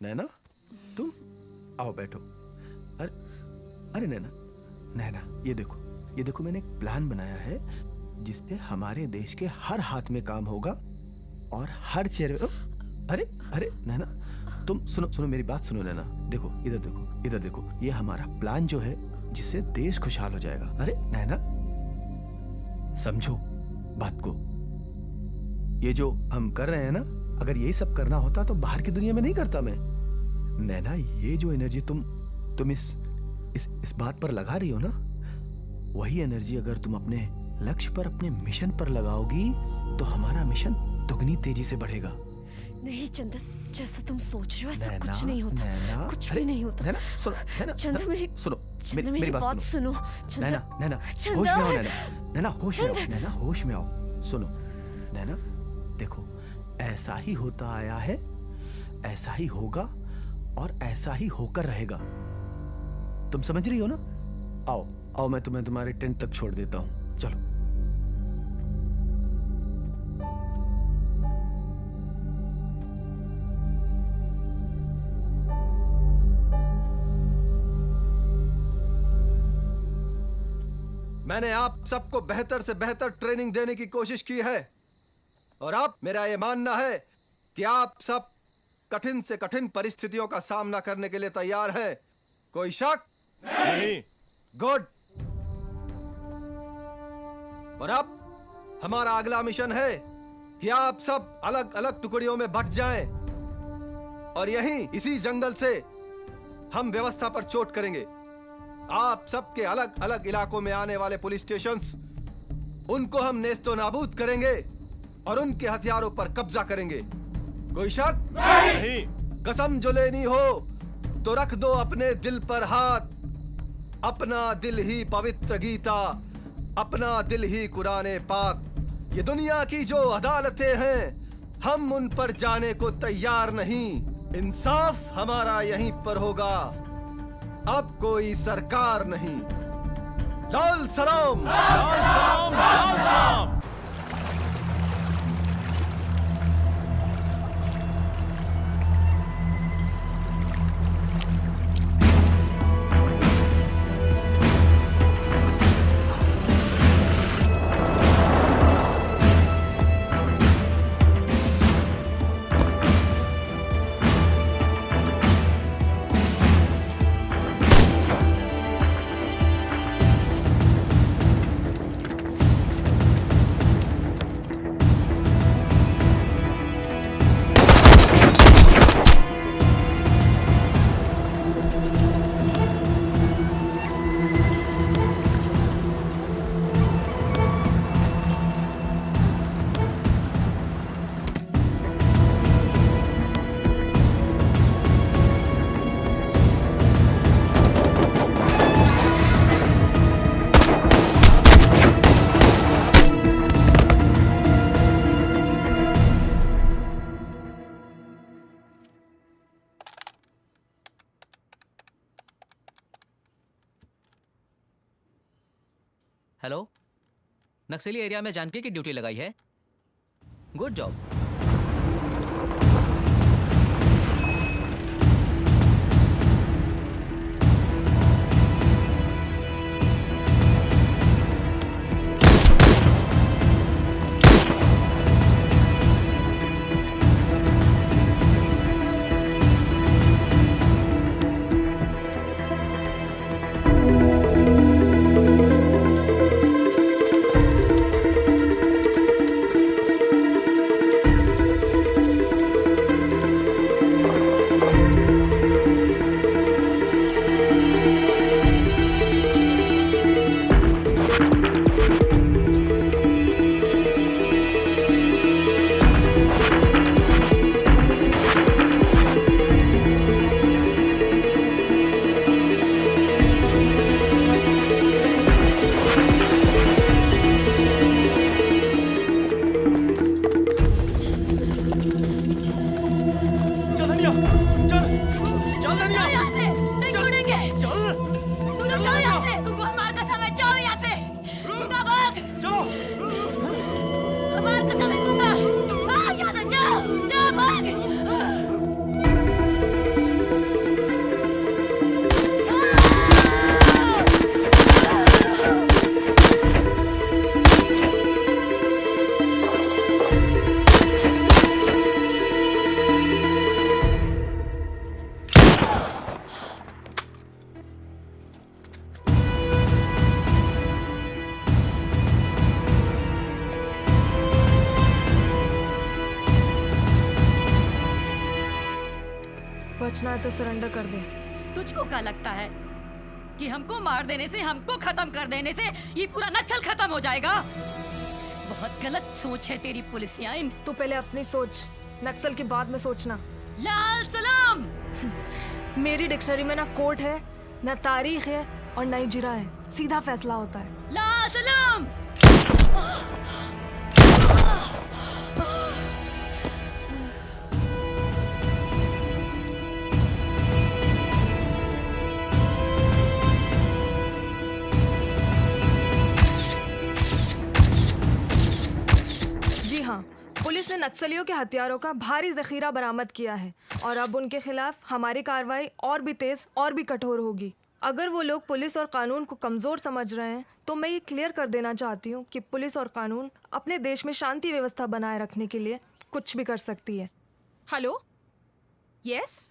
नैना, तुम आओ बैठो। अरे अरे नैना, नैना ये देखो मैंने एक प्लान बनाया है जिससे हमारे देश के हर हाथ में काम होगा और हर चेहरे में। अरे अरे नैना, तुम सुनो मेरी बात सुनो नैना। देखो इधर देखो, ये हमारा प्लान जो है जिससे देश खुशहाल हो जाएगा। अरे नैना, समझो बात को। ये जो हम कर रहे हैं ना, अगर यही सब करना होता तो बाहर की दुनिया में नहीं करता मैं। नैना, ये जो एनर्जी तुम इस बात पर लगा रही हो ना, वही एनर्जी अगर तुम अपने लक्ष्य पर, अपने मिशन पर लगाओगी तो हमारा मिशन दुगनी तेजी से बढ़ेगा। नहीं चंदन, जैसा तुम सोच रहे हो ऐसा नैना, कुछ नहीं होता। नैना, कुछ अरे, भी नहीं होता। नैना, सुनो, नैना, चंदन मेरी सुनो, मेरी बात सुनो। नैना, होश में आओ नैना, होश में आओ नैना, होश में आओ। सुनो नैना, देखो ऐसा ही होता आया है, ऐसा ही होगा और ऐसा ही होकर रहेगा। तुम समझ रही हो ना? आओ मैं तुम्हें तुम्हारे टेंट तक छोड़ देता हूं, चलो। मैंने आप सबको बेहतर से बेहतर ट्रेनिंग देने की कोशिश की है और अब मेरा यह मानना है कि आप सब कठिन से कठिन परिस्थितियों का सामना करने के लिए तैयार हैं। कोई शक? नहीं। गुड। और अब हमारा अगला मिशन है कि आप सब अलग अलग टुकड़ियों में बंट जाएं और यहीं इसी जंगल से हम व्यवस्था पर चोट करेंगे। आप सबके अलग अलग इलाकों में आने वाले पुलिस स्टेशंस, उनको हम नेस्तो नाबूद करेंगे और उनके हथियारों पर कब्जा करेंगे। कोई शक? नहीं। कसम जो लेनी हो तो रख दो अपने दिल पर हाथ। अपना दिल ही पवित्र गीता, अपना दिल ही कुराने पाक। ये दुनिया की जो अदालतें हैं, हम उन पर जाने को तैयार नहीं। इंसाफ हमारा यहीं पर होगा, अब कोई सरकार नहीं। लाल सलाम, लाल सलाम, लाल सलाम। हेलो, नक्सली एरिया में जानकी की ड्यूटी लगाई है। Good job. बचना है तो सरेंडर कर दे। तुझको क्या लगता है कि हमको मार देने से, हमको खत्म कर देने से ये पूरा नक्सल खत्म हो जाएगा? बहुत गलत सोच है तेरी पुलिसिया। तू पहले अपनी सोच, नक्सल की बाद में सोचना। लाल सलाम। मेरी डिक्शनरी में ना कोर्ट है, ना तारीख है और ना ही जिरा है, सीधा फैसला होता है। लाल सलाम। जी हाँ, पुलिस ने नक्सलियों के हथियारों का भारी जखीरा बरामद किया है और अब उनके खिलाफ हमारी कार्रवाई और भी तेज और भी कठोर होगी। अगर वो लोग पुलिस और कानून को कमजोर समझ रहे हैं तो मैं ये क्लियर कर देना चाहती हूँ कि पुलिस और कानून अपने देश में शांति व्यवस्था बनाए रखने के लिए कुछ भी कर सकती है। हेलो, यस,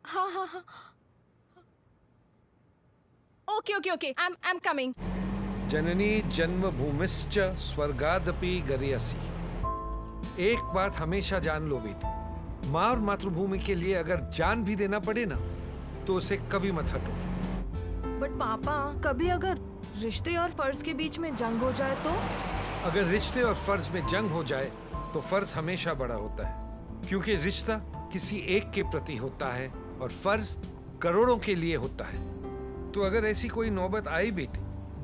हाँ हाँ हाँ, okay okay okay, I am coming. जननी जन्मभूमिश्च स्वर्गादपि गरीयसी। एक बात हमेशा जान लो बेटी, माँ और मातृभूमि के लिए अगर जान भी देना पड़े ना तो उसे कभी मत हटो। बट पापा, कभी अगर रिश्ते और फर्ज के बीच में जंग हो जाए तो? अगर रिश्ते और फर्ज में जंग हो जाए तो फर्ज हमेशा बड़ा होता है, क्योंकि रिश्ता किसी एक के प्रति होता है और फर्ज करोड़ों के लिए होता है। तो अगर ऐसी कोई नौबत आई बेटी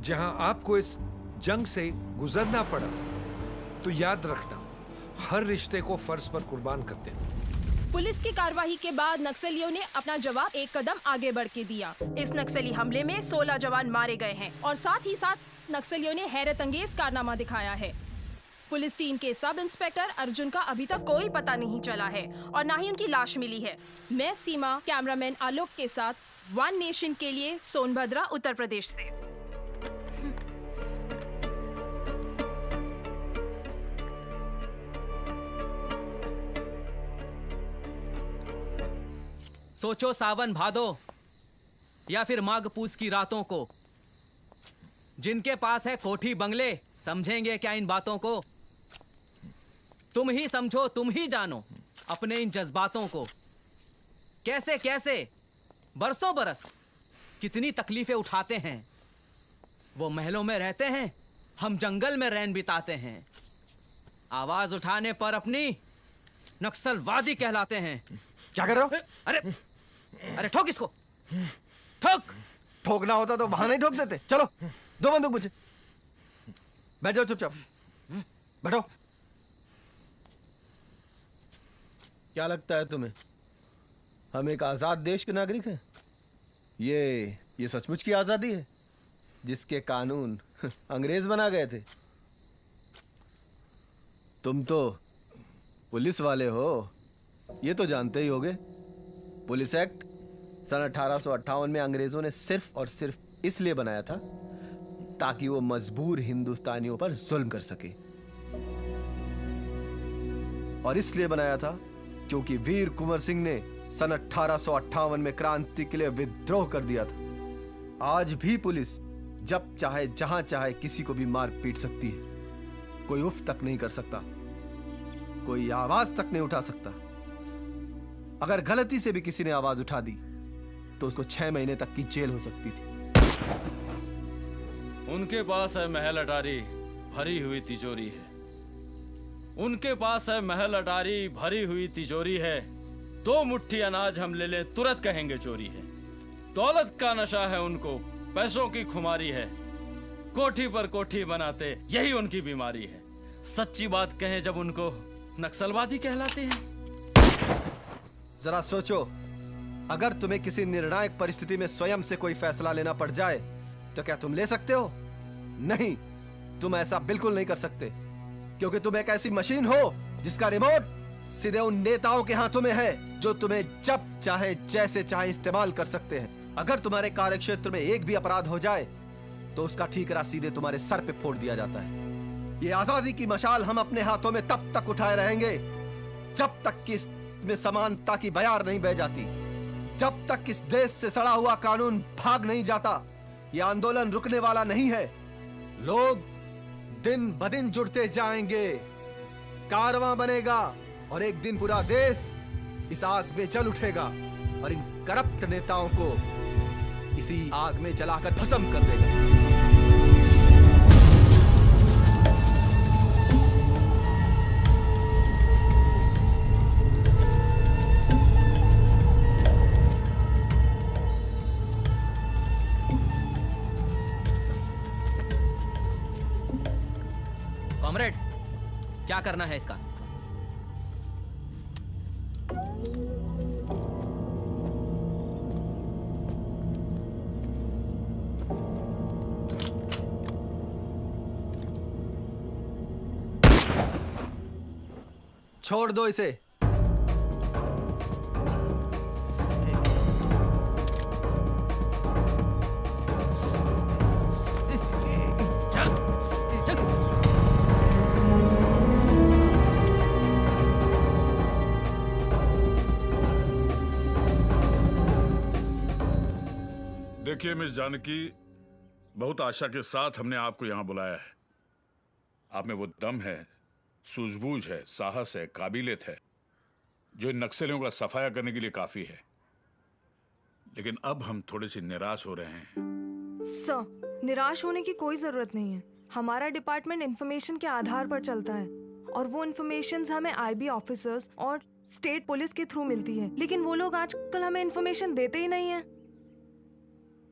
जहां आपको इस जंग से गुजरना पड़ा तो याद रखना, हर रिश्ते को फर्ज पर कुर्बान करते हैं। पुलिस की कार्रवाई के बाद नक्सलियों ने अपना जवाब एक कदम आगे बढ़ के दिया। इस नक्सली हमले में 16 जवान मारे गए हैं और साथ ही साथ नक्सलियों ने हैरत अंगेज कारनामा दिखाया है। पुलिस टीम के सब इंस्पेक्टर अर्जुन का अभी तक कोई पता नहीं चला है और न ही उनकी लाश मिली है। मैं सीमा, कैमरामैन आलोक के साथ वन नेशन के लिए सोनभद्रा, उत्तर प्रदेश से। सोचो सावन भादो या फिर माघ पूस की रातों को, जिनके पास है कोठी बंगले समझेंगे क्या इन बातों को? तुम ही समझो, तुम ही जानो अपने इन जज्बातों को। कैसे कैसे बरसों बरस कितनी तकलीफें उठाते हैं। वो महलों में रहते हैं, हम जंगल में रैन बिताते हैं। आवाज उठाने पर अपनी नक्सलवादी कहलाते हैं। क्या कर रहे हो? अरे अरे ठोक इसको, ठोक। ठोकना होता तो वहां नहीं ठोक देते। चलो, दो बंदूक मुझे। बैठ जाओ चुपचाप, बैठो। क्या लगता है तुम्हें, हम एक आजाद देश के नागरिक हैं? ये सचमुच की आजादी है जिसके कानून अंग्रेज बना गए थे? तुम तो पुलिस वाले हो, ये तो जानते ही होगे। पुलिस एक्ट सन 1858 में अंग्रेजों ने सिर्फ और सिर्फ इसलिए बनाया था ताकि वो मजबूर हिंदुस्तानियों पर जुल्म कर सके। और इसलिए बनाया था क्योंकि वीर कुंवर सिंह ने सन 1858 में क्रांति के लिए विद्रोह कर दिया था। आज भी पुलिस जब चाहे जहां चाहे किसी को भी मार पीट सकती है। कोई उफ तक नहीं कर सकता, कोई आवाज तक नहीं उठा सकता। अगर गलती से भी किसी ने आवाज उठा दी तो उसको 6 महीने तक की जेल हो सकती थी। उनके पास है महल अटारी भरी हुई तिजोरी है। उनके पास है महल अटारी भरी हुई तिजोरी है। 2 मुट्ठी अनाज हम ले लें तुरंत कहेंगे चोरी है। दौलत का नशा है उनको, पैसों की खुमारी है। कोठी पर कोठी बनाते यही उनकी बीमारी है। सच्ची बात कहें जब उनको नक्सलवादी कहलाते हैं। जरा सोचो, अगर तुम्हें किसी निर्णायक परिस्थिति में स्वयं से कोई फैसला लेना पड़ जाए तो क्या तुम ले सकते हो? नहीं, तुम ऐसा बिल्कुल नहीं कर सकते, क्योंकि तुम एक ऐसी मशीन हो जिसका रिमोट सीधे उन नेताओं के हाथों में है जो तुम्हें जब चाहे जैसे चाहे इस्तेमाल कर सकते हैं। अगर तुम्हारे कार्यक्षेत्र में एक भी अपराध हो जाए तो उसका ठीकरा सीधे तुम्हारे सर पे फोड़ दिया जाता है। ये आजादी की मशाल हम अपने हाथों में तब तक उठाए रहेंगे जब तक कि इसमें समानता की बयार नहीं बह जाती, जब तक इस देश से सड़ा हुआ कानून भाग नहीं जाता। यह आंदोलन रुकने वाला नहीं है। लोग दिन ब दिन जुड़ते जाएंगे, कारवां बनेगा और एक दिन पूरा देश इस आग में जल उठेगा और इन करप्ट नेताओं को इसी आग में जलाकर भस्म कर देगा। कॉमरेड, क्या करना है इसका? छोड़ दो इसे। देखिए मिस जानकी, बहुत आशा के साथ हमने आपको यहां बुलाया है। आप में वो दम है, सूझबूझ है, साहस है, काबिलियत है जो इन नक्सलियों का सफाया करने के लिए काफी है। लेकिन अब हम थोड़े से निराश हो रहे हैं। सर, निराश होने की कोई जरूरत नहीं है। हमारा डिपार्टमेंट इंफॉर्मेशन के आधार पर चलता है और वो इंफॉर्मेशन हमें आईबी ऑफिसर्स और स्टेट पुलिस के थ्रू मिलती है। लेकिन वो लोग आजकल हमें इंफॉर्मेशन देते ही नहीं है।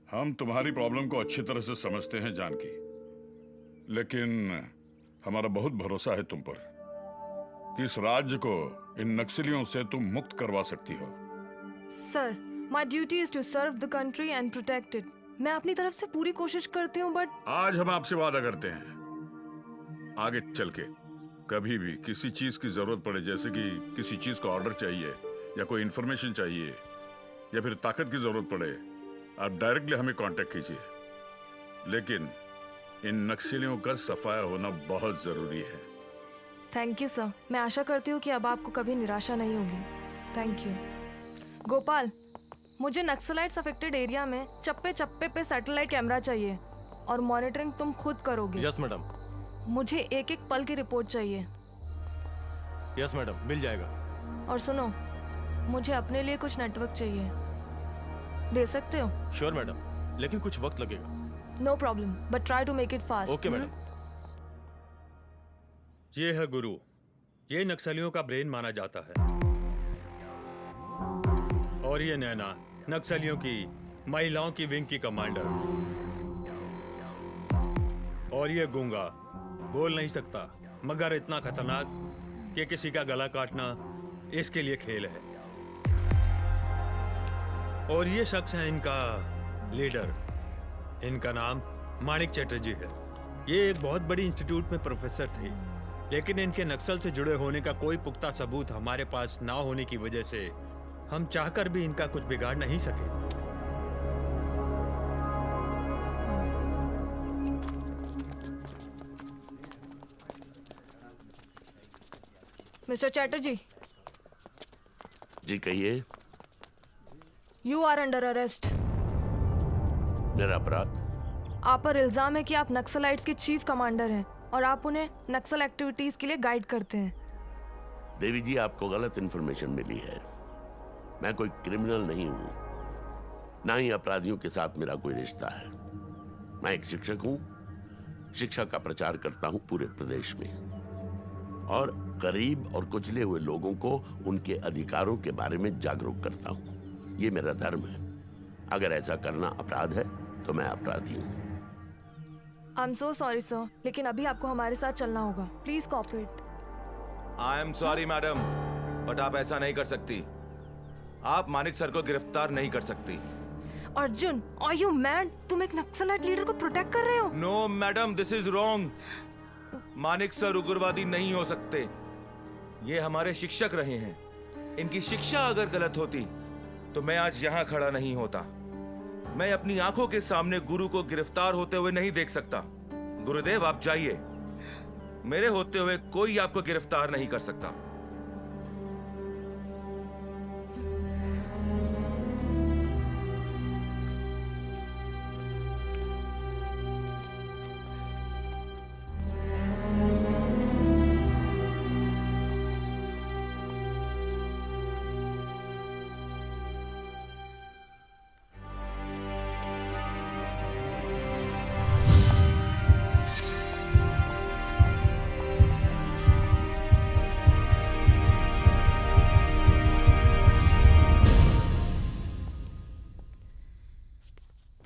हम तुम्हारी प्रॉब्लम को अच्छी तरह से समझते हैं जानकी, लेकिन हमारा बहुत भरोसा है तुम पर कि इस राज्य को इन नक्सलियों से तुम मुक्त करवा सकती हो। Sir, my duty is to serve the country and protect it. मैं अपनी तरफ से पूरी कोशिश करती हूँ, बट आज हम आपसे वादा करते हैं आगे चल के कभी भी किसी चीज की जरूरत पड़े, जैसे कि किसी चीज का ऑर्डर चाहिए या कोई इंफॉर्मेशन चाहिए या फिर ताकत की जरूरत पड़े, आप डायरेक्टली हमें कांटेक्ट कीजिए। लेकिन इन नक्सलियों का सफाया होना बहुत जरूरी है। Thank you sir. मैं आशा करती हूँ कि अब आपको कभी निराशा नहीं होगी। Thank you. गोपाल, मुझे नक्सलाइट्स अफेक्टेड एरिया में चप्पे चप्पे पे सैटेलाइट कैमरा चाहिए और मॉनिटरिंग तुम खुद करोगे। Yes madam. मुझे एक एक पल की रिपोर्ट चाहिए। यस मैडम, मिल जाएगा। और सुनो, मुझे अपने लिए कुछ नेटवर्क चाहिए। दे सकते हो? श्योर मैडम, लेकिन कुछ वक्त लगेगा। No problem, but try to make it fast. Okay madam. ये है गुरु, ये नक्सलियों का ब्रेन माना जाता है। और ये नैना, नक्सलियों की महिलाओं की विंग की कमांडर। और ये गूंगा, बोल नहीं सकता मगर इतना खतरनाक कि किसी का गला काटना इसके लिए खेल है। और ये शख्स है इनका लीडर। इनका नाम माणिक चटर्जी है। ये एक बहुत बड़ी इंस्टीट्यूट में प्रोफेसर थे। लेकिन इनके नक्सल से जुड़े होने का कोई पुख्ता सबूत हमारे पास ना होने की वजह से हम चाहकर भी इनका कुछ बिगाड़ नहीं सके। मिस्टर चैटर्जी, जी कहिए। You are under arrest. मेरा अपराध? आप पर इल्जाम है कि आप नक्सलाइट्स के चीफ कमांडर हैं और आप उन्हें नक्सल एक्टिविटीज के लिए गाइड करते हैं। देवी जी, आपको गलत इंफॉर्मेशन मिली है। मैं कोई क्रिमिनल नहीं हूं, ना ही अपराधियों के साथ मेरा कोई रिश्ता है। मैं एक शिक्षक हूं, शिक्षा का प्रचार करता हूं पूरे प्रदेश में, और गरीब और कुचले हुए लोगों को उनके अधिकारों के बारे में जागरूक करता हूं। ये मेरा धर्म है। अगर ऐसा करना अपराध है तो मैं अपराधी हूं। I am so sorry sir, लेकिन अभी आपको हमारे साथ चलना होगा। Please cooperate. I am sorry madam, but आप ऐसा नहीं कर सकती। आप मानिक सर को गिरफ्तार नहीं कर सकती। Arjun, are you mad? तुम एक नक्सलाइट लीडर को प्रोटेक्ट कर रहे हो? No madam, this is wrong. Manik sir उग्रवादी नहीं हो सकते। ये हमारे शिक्षक रहे हैं। इनकी शिक्षा अगर गलत होती तो मैं आज यहाँ खड़ा नहीं होता। मैं अपनी आंखों के सामने गुरु को गिरफ्तार होते हुए नहीं देख सकता। गुरुदेव, आप जाइए। मेरे होते हुए कोई आपको गिरफ्तार नहीं कर सकता।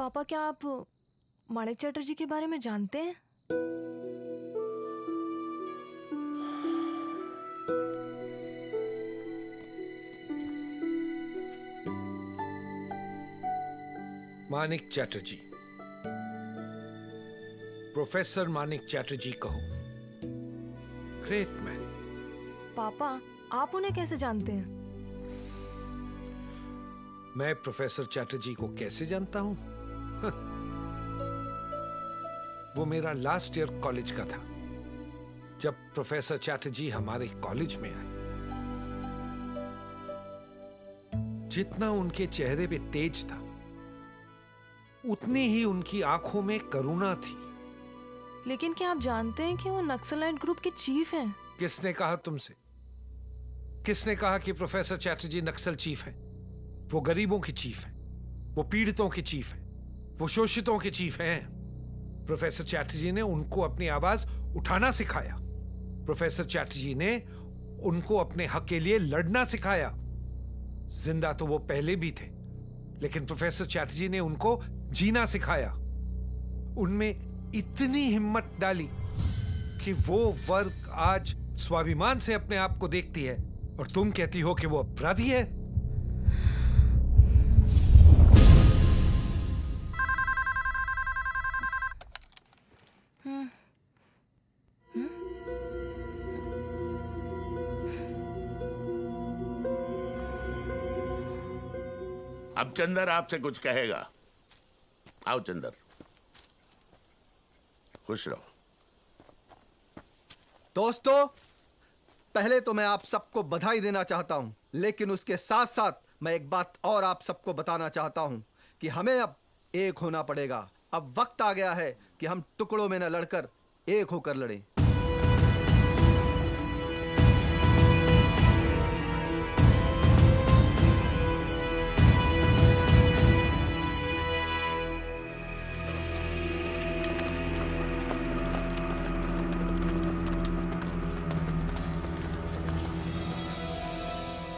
पापा, क्या आप माणिक चटर्जी के बारे में जानते हैं? मानिक चैटर्जी, प्रोफेसर मानिक चैटर्जी कहो। Great man. पापा, आप उन्हें कैसे जानते हैं? मैं प्रोफेसर चैटर्जी को कैसे जानता हूं? वो मेरा लास्ट ईयर कॉलेज का था जब प्रोफेसर चैटर्जी हमारे कॉलेज में आए। जितना उनके चेहरे पे तेज था, उतनी ही उनकी आंखों में करुणा थी। लेकिन क्या आप जानते हैं कि वो नक्सलाइट ग्रुप के चीफ हैं? किसने कहा तुमसे? किसने कहा कि प्रोफेसर चैटर्जी नक्सल चीफ हैं? वो गरीबों के चीफ हैं, वो पीड़ितों के चीफ हैं, वो शोषितों के चीफ हैं। प्रोफेसर चैटर्जी ने उनको अपनी आवाज उठाना सिखाया। प्रोफेसर चैटर्जी ने उनको अपने हक के लिए लड़ना सिखाया। जिंदा तो वो पहले भी थे, लेकिन प्रोफेसर चैटर्जी ने उनको जीना सिखाया। उनमें इतनी हिम्मत डाली कि वो वर्ग आज स्वाभिमान से अपने आप को देखती है, और तुम कहती हो कि वो अपराधी है। अब चंदर आपसे कुछ कहेगा। आओ चंदर, खुश रहो। दोस्तों, पहले तो मैं आप सबको बधाई देना चाहता हूं, लेकिन उसके साथ साथ मैं एक बात और आप सबको बताना चाहता हूं कि हमें अब एक होना पड़ेगा। अब वक्त आ गया है कि हम टुकड़ों में न लड़कर एक होकर लड़ें।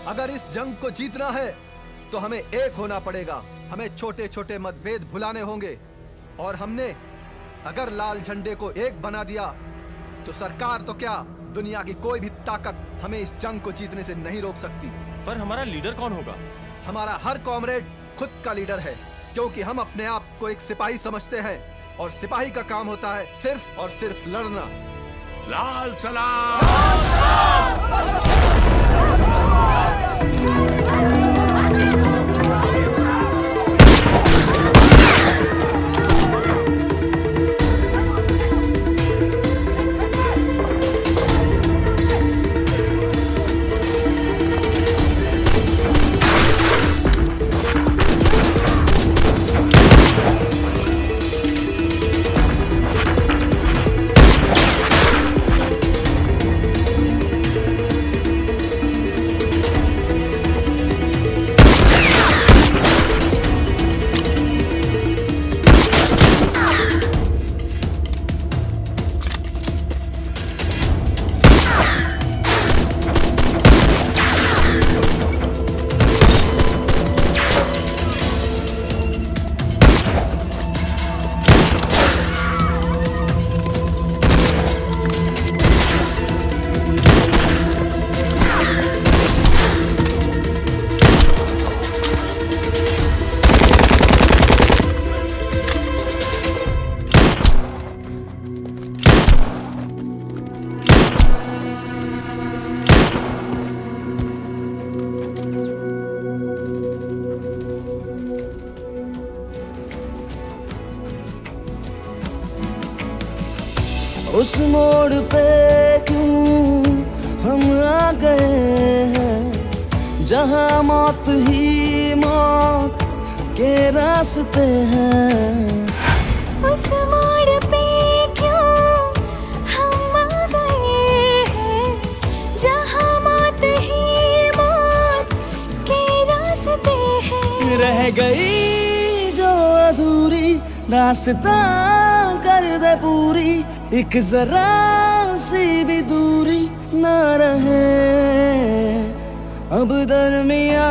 अगर इस जंग को जीतना है तो हमें एक होना पड़ेगा। हमें छोटे छोटे मतभेद भुलाने होंगे, और हमने अगर लाल झंडे को एक बना दिया तो सरकार तो क्या, दुनिया की कोई भी ताकत हमें इस जंग को जीतने से नहीं रोक सकती। पर हमारा लीडर कौन होगा? हमारा हर कॉमरेड खुद का लीडर है, क्योंकि हम अपने आप को एक सिपाही समझते हैं, और सिपाही का काम होता है सिर्फ और सिर्फ लड़ना। लाल सलाम। उस मोड़ पे क्यों हम आ गए हैं, जहाँ मौत ही मौत के रास्ते हैं। उस मोड़ पे क्यों हम आ गए हैं, जहाँ मौत ही मौत के रास्ते हैं। रह गई जो अधूरी दास्तां कर दे पूरी, एक जरा सी भी दूरी ना रहे अब दरमियां।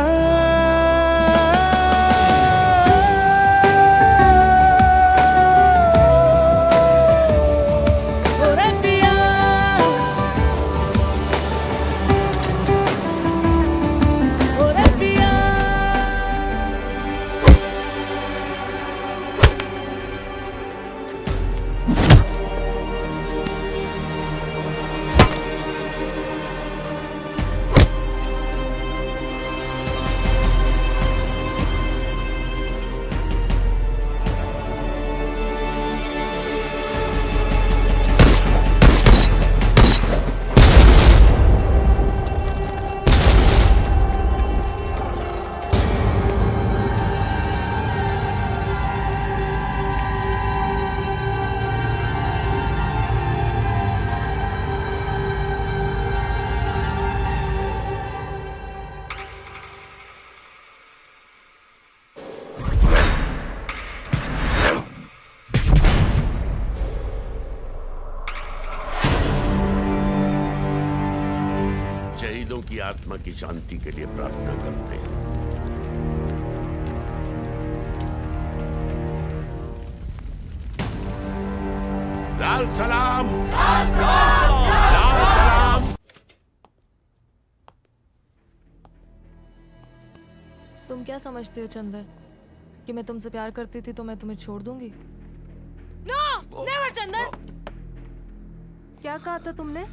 शहीदों की आत्मा की शांति के लिए प्रार्थना करते हैं। लाल सलाम, लाल सलाम। तुम क्या समझते हो चंदर कि मैं तुमसे प्यार करती थी तो मैं तुम्हें छोड़ दूंगी? No, never Chandar. क्या कहा था तुमने?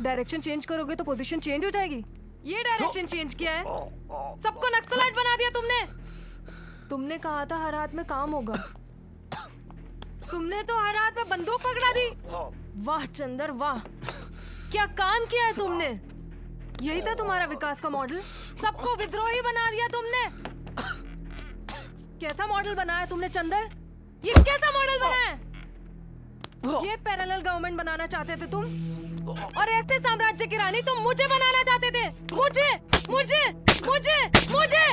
डायरेक्शन चेंज करोगे तो पोजीशन चेंज हो जाएगी। ये डायरेक्शन चेंज किया है, सबको नक्सलाइट बना दिया तुमने। तुमने कहा था हर हाथ में काम होगा, तुमने तो हर हाथ में बंदूक पकड़ा दी। वाह चंदर वाह, क्या काम किया है तुमने। यही था तुम्हारा विकास का मॉडल, सबको विद्रोही बना दिया तुमने। कैसा मॉडल बनाया तुमने चंदर, ये कैसा मॉडल बनाया? ये पैरेलल गवर्नमेंट बनाना चाहते थे तुम, और ऐसे साम्राज्य की रानी तुम मुझे बनाना चाहते थे। मुझे मुझे मुझे मुझे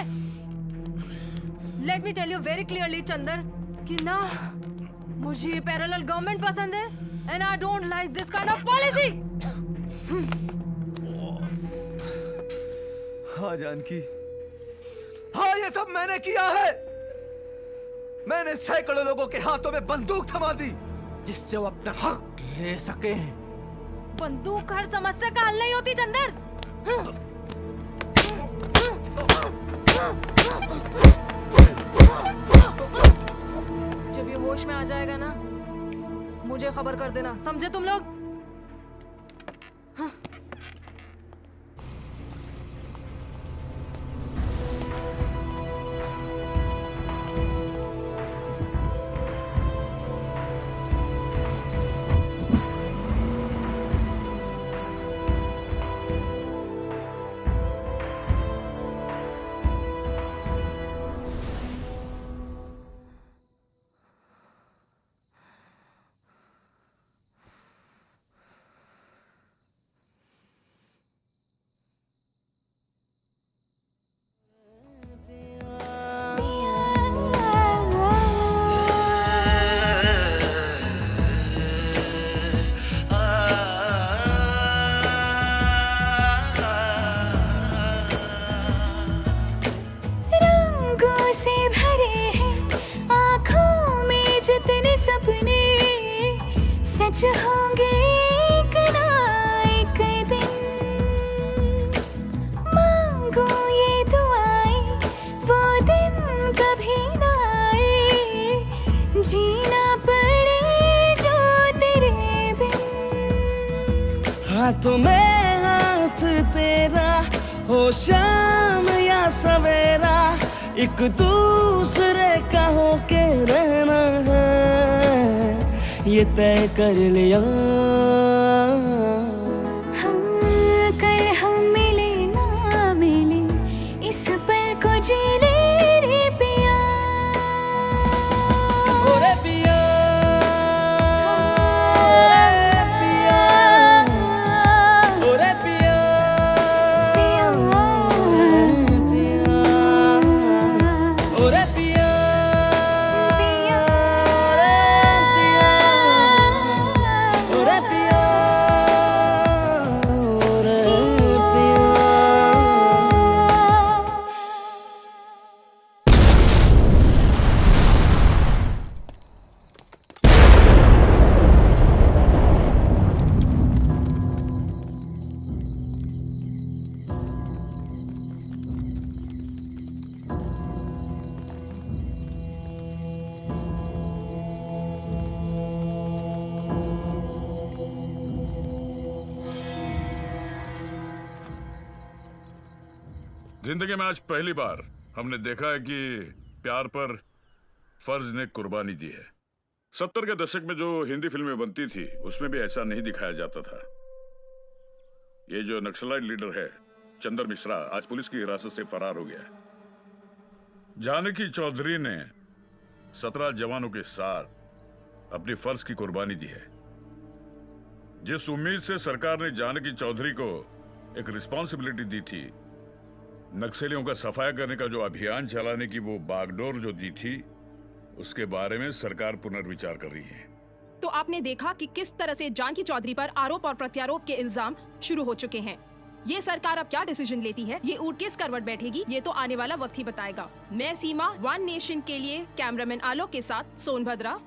let me tell you very clearly Chandar कि ना मुझे ये पैरेलल गवर्नमेंट पसंद है, and I don't like this kind of policy. हाँ जानकी, हाँ ये सब मैंने किया है। मैंने सैकड़ों लोगों के हाथों में बंदूक थमा दी जिससे वो अपना हक ले सके। बंदूक हर समस्या का हल नहीं होती चंदर। जब ये होश में आ जाएगा ना, मुझे खबर कर देना, समझे तुम लोग? हाथों में हाथ तेरा हो शाम या सवेरा, एक दूसरे का होके रहना है, ये तय कर लिया। हाँ, कल हम मिले ना मिले, इस पल को जी ले रे पिया। ओरे पिया, ओरे पिया, ओरे पिया, ओरे पिया, ओरे पिया। जिंदगी में आज पहली बार हमने देखा है कि प्यार पर फर्ज ने कुर्बानी दी है। 70 के दशक में जो हिंदी फिल्में बनती थी उसमें भी ऐसा नहीं दिखाया जाता था। ये जो नक्सलाइट लीडर है चंदर मिश्रा आज पुलिस की हिरासत से फरार हो गया है। जानकी चौधरी ने 17 जवानों के साथ अपनी फर्ज की कुर्बानी दी है। जिस उम्मीद से सरकार ने जानकी चौधरी को एक रिस्पॉन्सिबिलिटी दी थी, नक्सलियों का सफाया करने का जो अभियान चलाने की वो बागडोर जो दी थी, उसके बारे में सरकार पुनर्विचार कर रही है। तो आपने देखा कि किस तरह से जानकी चौधरी पर आरोप और प्रत्यारोप के इल्जाम शुरू हो चुके हैं। ये सरकार अब क्या डिसीजन लेती है, ये ऊँट किस करवट बैठेगी, ये तो आने वाला वक्त ही बताएगा। मैं सीमा, वन नेशन के लिए कैमरामैन आलोक के साथ सोनभद्रा।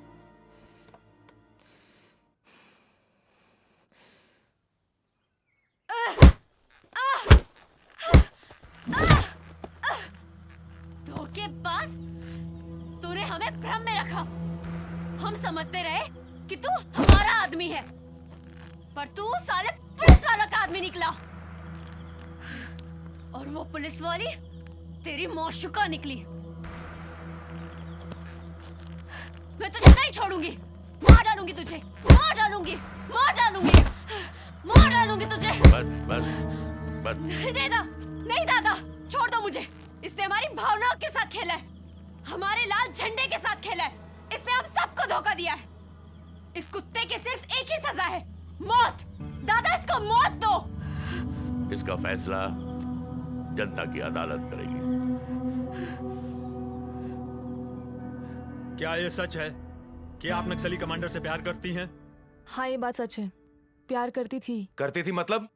धोखेबाज, तूने हमें भ्रम में रखा। हम समझते रहे कि तू हमारा आदमी है, पर तू साले पुलिस वाला का आदमी निकला। और वो पुलिस वाली तेरी मौशुका निकली। मैं तुझे नहीं छोड़ूंगी, मार डालूंगी तुझे, मार डालूंगी, मार डालूंगी, मार डालूंगी तुझे। बस बस बस। नहीं दादा, नहीं दादा, छोड़ दो मुझे। इसने हमारी भावनाओं के साथ खेला है, हमारे लाल झंडे के साथ खेला है। इसने हम सबको धोखा दिया है। इस कुत्ते की सिर्फ एक ही सजा है, मौत। दादा, इसको मौत दो। इसका फैसला जनता की अदालत करेगी। क्या ये सच है कि आप नक्सली कमांडर से प्यार करती हैं? हाँ, ये बात सच है। प्यार करती थी। करती थी मतलब?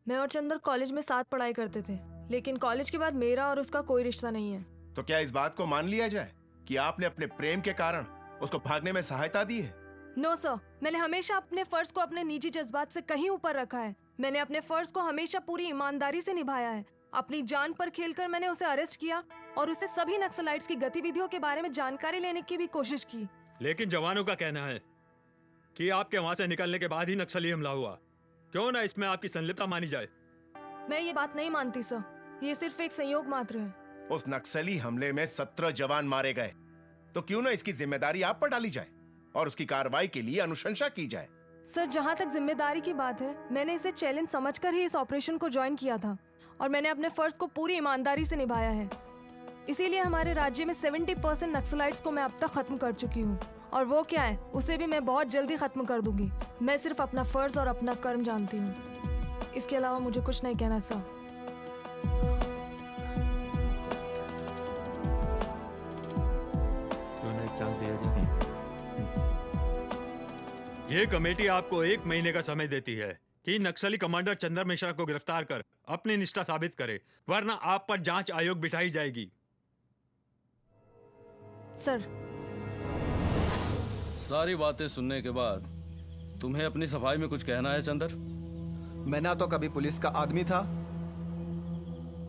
मैं और चंदर कॉलेज में साथ पढ़ाई करते थे, लेकिन कॉलेज के बाद मेरा और उसका कोई रिश्ता नहीं है। तो क्या इस बात को मान लिया जाए कि आपने अपने प्रेम के कारण उसको भागने में सहायता दी है? नो सर, मैंने हमेशा अपने फर्ज को अपने निजी जज्बात से कहीं ऊपर रखा है। मैंने अपने फर्ज को हमेशा पूरी ईमानदारी से निभाया है। अपनी जान पर खेलकर मैंने उसे अरेस्ट किया और उसे सभी नक्सलाइट्स की गतिविधियों के बारे में जानकारी लेने की भी कोशिश की। लेकिन जवानों का कहना है कि आपके वहां से निकलने के बाद ही नक्सली हमला हुआ। क्यों ना इसमें आपकी संलिप्तता मानी जाए? मैं ये बात नहीं मानती सर, ये सिर्फ एक संयोग मात्र है। उस नक्सली हमले में 17 जवान मारे गए, तो क्यों ना इसकी जिम्मेदारी आप पर डाली जाए और उसकी कार्रवाई के लिए अनुशंसा की जाए। सर, जहाँ तक जिम्मेदारी की बात है, मैंने इसे चैलेंज समझकर ही इस ऑपरेशन को ज्वाइन किया था और मैंने अपने फर्ज को पूरी ईमानदारी से निभाया है। इसीलिए हमारे राज्य में 70% नक्सलाइट्स को मैं अब तक खत्म कर चुकी हूँ, और वो क्या है उसे भी मैं बहुत जल्दी खत्म कर दूंगी। मैं सिर्फ अपना फर्ज और अपना कर्म जानती हूँ, इसके अलावा मुझे कुछ नहीं कहना सर। ये कमेटी आपको 1 महीने का समय देती है कि नक्सली कमांडर चंदर मिश्रा को गिरफ्तार कर अपनी निष्ठा साबित करे, वरना आप पर जांच आयोग बिठाई जाएगी। सर, सारी बातें सुनने के बाद तुम्हें अपनी सफाई में कुछ कहना है चंदर? मैं ना तो कभी पुलिस का आदमी था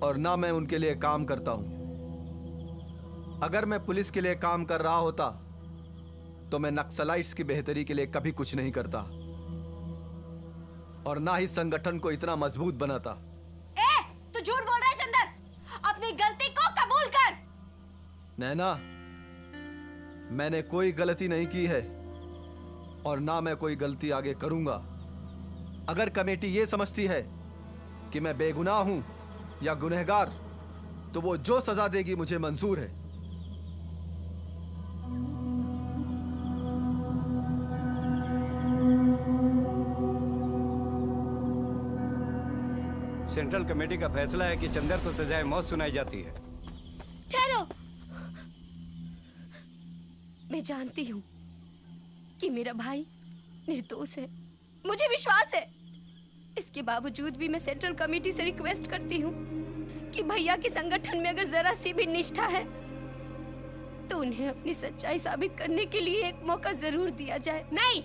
और ना मैं उनके लिए काम करता हूं। अगर मैं पुलिस के लिए काम कर रहा होता तो मैं नक्सलाइट्स की बेहतरी के लिए कभी कुछ नहीं करता। और ना ही संगठन को इतना मजबूत बनाता। ए, तू झूठ बोल रहा है चंदर। अपनी गलती को कबूल कर। नैना, मैंने कोई गलती नहीं की है और ना मैं कोई गलती आगे करूंगा। अगर कमेटी ये समझती है कि मैं बेगुनाह हूं या गुनहगार, तो वो जो सजा देगी मुझे मंजूर है। सेंट्रल कमेटी का फैसला है कि चंदर को सजाए मौत सुनाई जाती है। ठहरो। मैं जानती हूँ कि मेरा भाई निर्दोष है, मुझे विश्वास है। इसके बावजूद भी मैं सेंट्रल कमेटी से रिक्वेस्ट करती हूँ कि भैया के संगठन में अगर जरा सी भी निष्ठा है तो उन्हें अपनी सच्चाई साबित करने के लिए एक मौका जरूर दिया जाए। नहीं,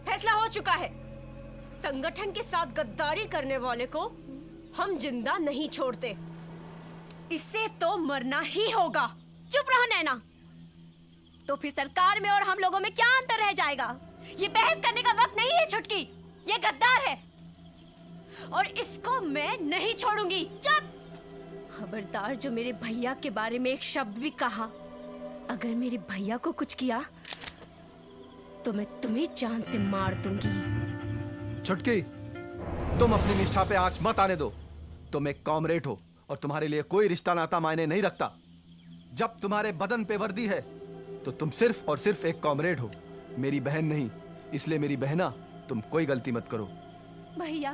फैसला हो चुका है। संगठन के साथ गद्दारी करने वाले को हम जिंदा नहीं छोड़ते। इससे तो मरना ही होगा। चुप रहो नैना। तो फिर सरकार में और हम लोगों में क्या अंतर रह जाएगा? ये बहस करने का वक्त नहीं है छुटकी। ये गद्दार है और इसको मैं नहीं छोड़ूंगी। चुप। खबरदार जो मेरे भैया के बारे में एक शब्द भी कहा, अगर मेरे भैया को कुछ किया तो मैं तुम्हें जान से मार दूंगी। छुटकी, तुम अपनी निष्ठा पे आंच मत आने दो। तुम एक कॉमरेड हो और तुम्हारे लिए कोई रिश्ता नाता मायने नहीं रखता। जब तुम्हारे बदन पे वर्दी है तो तुम सिर्फ और सिर्फ एक कॉमरेड हो, मेरी बहन नहीं। इसलिए मेरी बहना, तुम कोई गलती मत करो। भैया,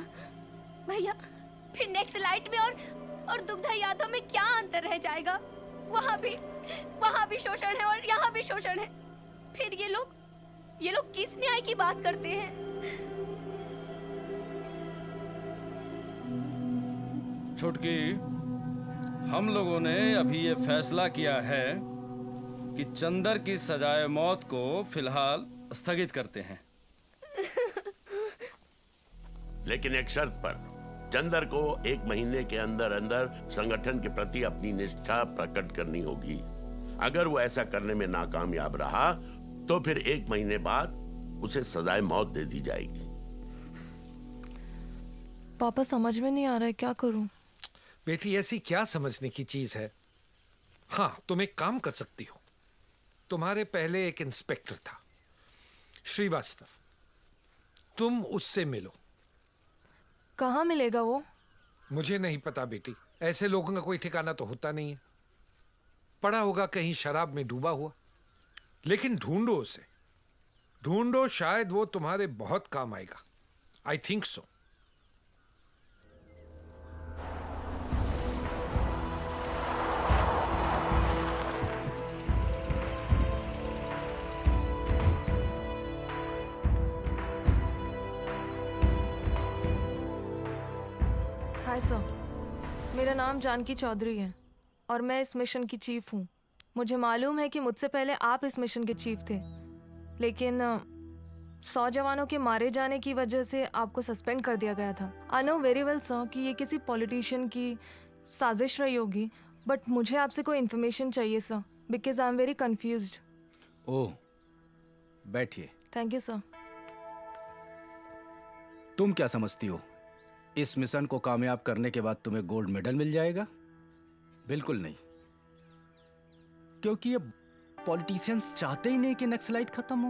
भैया, फिर नेक्स्ट लाइट में और दुग्धा यादव में क्या अंतर रह जाएगा? वहाँ भी शोषण है और यहाँ भी शोषण है। फिर ये लोग किस न्याय की बात करते हैं? छुटकी, हम लोगों ने अभी ये फैसला किया है कि चंदर की सजाए मौत को फिलहाल स्थगित करते हैं। लेकिन एक शर्त पर, चंदर को 1 महीने के अंदर अंदर संगठन के प्रति अपनी निष्ठा प्रकट करनी होगी। अगर वो ऐसा करने में नाकामयाब रहा तो फिर 1 महीने बाद उसे सजाए मौत दे दी जाएगी। पापा, समझ में नहीं आ रहा है, क्या करूं? बेटी, ऐसी क्या समझने की चीज है? हाँ, तुम एक काम कर सकती हो। तुम्हारे पहले एक इंस्पेक्टर था, श्रीवास्तव। तुम उससे मिलो। कहाँ मिलेगा वो? मुझे नहीं पता बेटी, ऐसे लोगों का कोई ठिकाना तो होता नहीं है। पड़ा होगा कहीं शराब में डूबा हुआ। लेकिन ढूंढो उसे, ढूंढो, शायद वो तुम्हारे बहुत काम आएगा। I think so. Hi sir, मेरा नाम जानकी चौधरी है और मैं इस मिशन की चीफ हूँ। मुझे मालूम है कि मुझसे पहले आप इस मिशन के चीफ थे, लेकिन 100 जवानों के मारे जाने की वजह से आपको सस्पेंड कर दिया गया था। I know very well sir कि ये किसी पॉलिटिशियन की साजिश रही होगी, बट मुझे आपसे कोई इन्फॉर्मेशन चाहिए sir, because I am very confused. Oh, बैठिए। Thank you sir. तुम क्या समझती हो इस मिशन को कामयाब करने के बाद तुम्हें गोल्ड मेडल मिल जाएगा? बिल्कुल नहीं, क्योंकि ये पॉलिटिशियंस चाहते ही नहीं कि नक्सलाइट खत्म हो।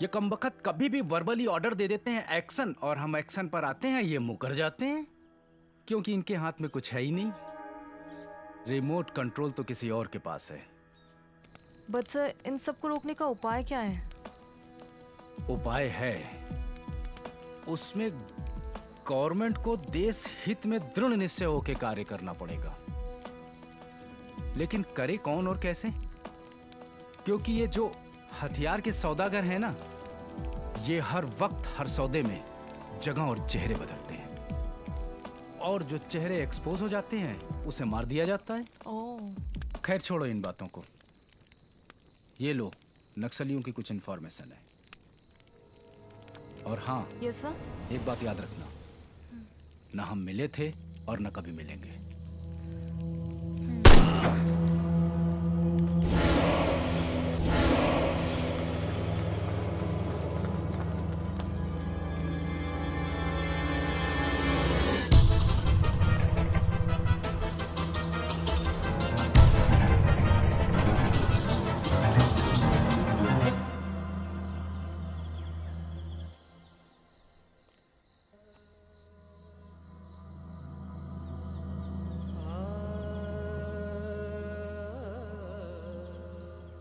ये कमबख्त कभी भी वर्बली ऑर्डर दे देते हैं एक्शन, और हम एक्शन पर आते हैं ये मुकर जाते हैं, क्योंकि इनके हाथ में कुछ है ही नहीं। रिमोट कंट्रोल तो किसी और के पास है। बट सर, इन सबको रोकने का उपाय क्या है? उपाय है, उसमें गवर्नमेंट को देश हित में दृढ़ निश्चय होकर कार्य करना पड़ेगा। लेकिन करे कौन और कैसे? क्योंकि ये जो हथियार के सौदागर हैं ना, ये हर वक्त हर सौदे में जगह और चेहरे बदलते हैं, और जो चेहरे एक्सपोज हो जाते हैं उसे मार दिया जाता है। खैर छोड़ो इन बातों को। ये लो, नक्सलियों की कुछ इंफॉर्मेशन है। और हाँ, यस सर, एक बात याद रखना, ना हम मिले थे और न कभी मिलेंगे।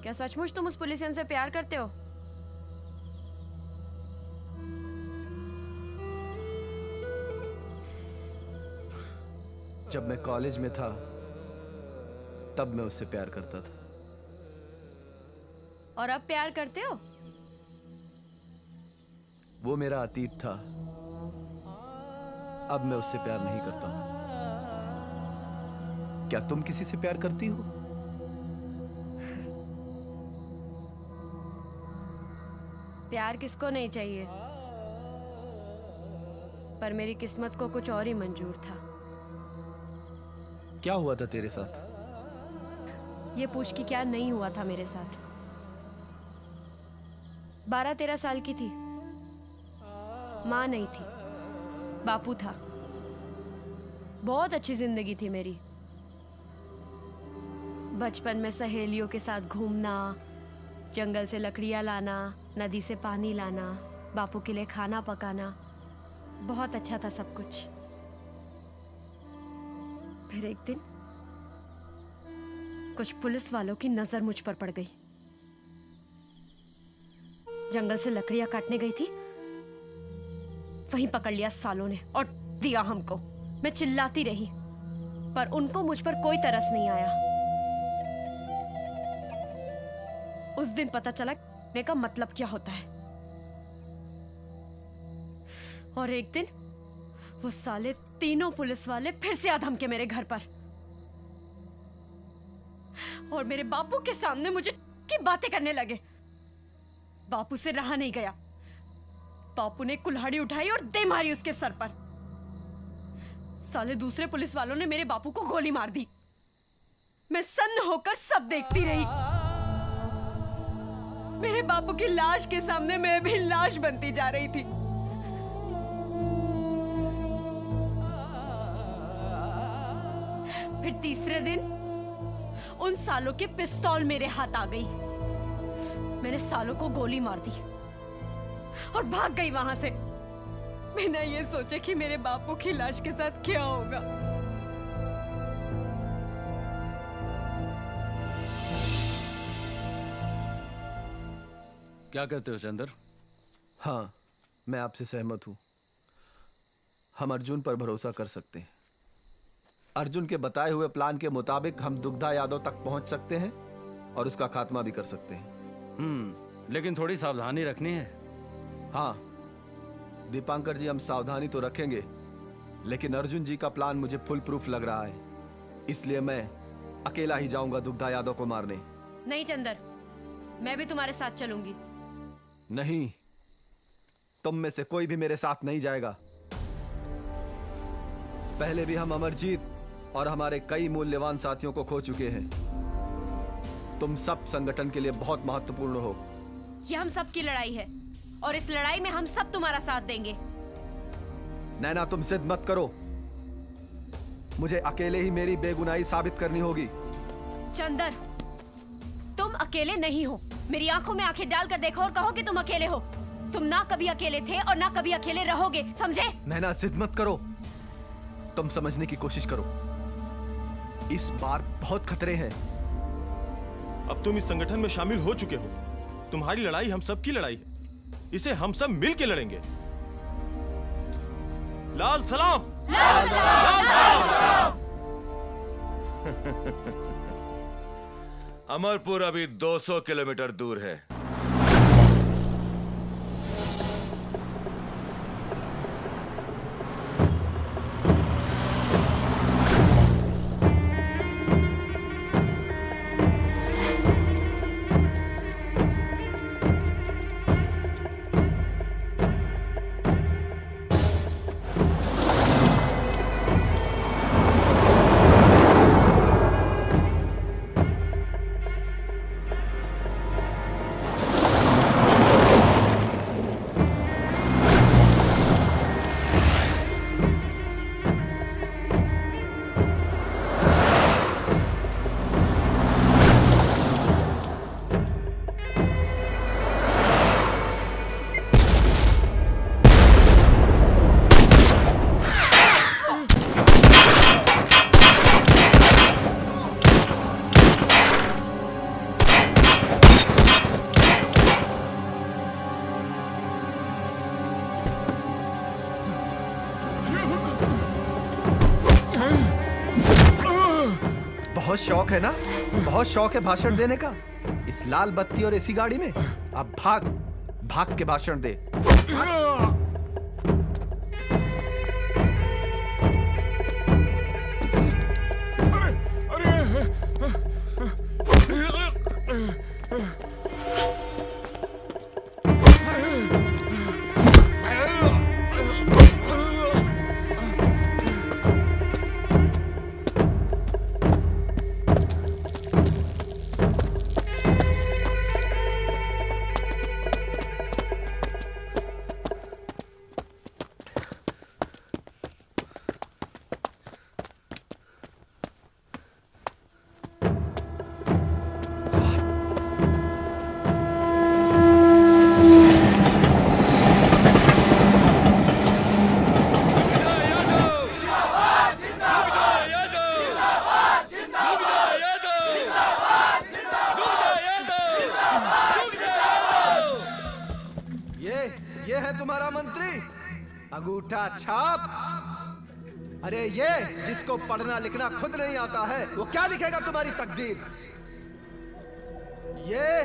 क्या सचमुच तुम उस पुलिसियन से प्यार करते हो? जब मैं कॉलेज में था तब मैं उससे प्यार करता था। और अब प्यार करते हो? वो मेरा अतीत था, अब मैं उससे प्यार नहीं करता हूं। क्या तुम किसी से प्यार करती हो? प्यार किसको नहीं चाहिए, पर मेरी किस्मत को कुछ और ही मंजूर था। क्या हुआ था तेरे साथ? ये पूछ कि क्या नहीं हुआ था मेरे साथ। 12-13 साल की थी, माँ नहीं थी, बापू था। बहुत अच्छी जिंदगी थी मेरी। बचपन में सहेलियों के साथ घूमना, जंगल से लकड़ियाँ लाना, नदी से पानी लाना, बापू के लिए खाना पकाना, बहुत अच्छा था सब कुछ। फिर एक दिन कुछ पुलिस वालों की नजर मुझ पर पड़ गई। जंगल से लकड़ियां काटने गई थी, वहीं पकड़ लिया सालों ने और दिया हमको। मैं चिल्लाती रही, पर उनको मुझ पर कोई तरस नहीं आया। उस दिन पता चला ने का मतलब क्या होता है। और एक दिन वो साले तीनों पुलिस वाले फिर से आ धमके मेरे घर पर, और मेरे बापू के सामने मुझे की बातें करने लगे। बापू से रहा नहीं गया। बापू ने कुल्हाड़ी उठाई और दे मारी उसके सर पर। साले दूसरे पुलिस वालों ने मेरे बापू को गोली मार दी। मैं सन्न होकर सब देखती रही। मेरे बापू की लाश के सामने मैं भी लाश बनती जा रही थी। फिर तीसरे दिन उन सालों के पिस्तौल मेरे हाथ आ गई। मैंने सालों को गोली मार दी और भाग गई वहां से, बिना ये सोचे कि मेरे बापू की लाश के साथ क्या होगा। क्या कहते हो चंदर? हाँ, मैं आपसे सहमत हूं। हम अर्जुन पर भरोसा कर सकते हैं। अर्जुन के बताए हुए प्लान के मुताबिक हम दुग्धा यादव तक पहुंच सकते हैं और उसका खात्मा भी कर सकते हैं। लेकिन थोड़ी सावधानी रखनी है। हाँ दीपांकर जी, हम सावधानी तो रखेंगे, लेकिन अर्जुन जी का प्लान मुझे फुल प्रूफ लग रहा है, इसलिए मैं अकेला ही जाऊंगा दुग्धा यादव को मारने। नहीं चंदर, मैं भी तुम्हारे साथ चलूंगी। नहीं, तुम में से कोई भी मेरे साथ नहीं जाएगा। पहले भी हम अमरजीत और हमारे कई मूल्यवान साथियों को खो चुके हैं। तुम सब संगठन के लिए बहुत महत्वपूर्ण हो। ये हम सब की लड़ाई है और इस लड़ाई में हम सब तुम्हारा साथ देंगे। नैना, तुम जिद मत करो। मुझे अकेले ही मेरी बेगुनाही साबित करनी होगी। चंदर, तुम अकेले नहीं हो। मेरी आंखों में आंखें डालकर देखो और कहो कि तुम अकेले हो। तुम ना कभी अकेले थे और ना कभी अकेले रहोगे, समझे? नैना, जिद मत करो। तुम समझने की कोशिश करो। इस बार बहुत खतरे हैं। अब तुम इस संगठन में शामिल हो चुके हो। तुम्हारी लड़ाई हम सब की लड़ाई है। इसे हम सब मिल के लड़ेंगे। लाल सलाम। लाल सलाम। अमरपुर अभी 200 किलोमीटर दूर है। बहुत शौक है ना, बहुत शौक है भाषण देने का इस लाल बत्ती और एसी गाड़ी में। अब भाग भाग के भाषण दे। ये है तुम्हारा मंत्री अंगूठा छाप। अरे ये जिसको पढ़ना लिखना खुद नहीं आता है वो क्या लिखेगा तुम्हारी तकदीर। ये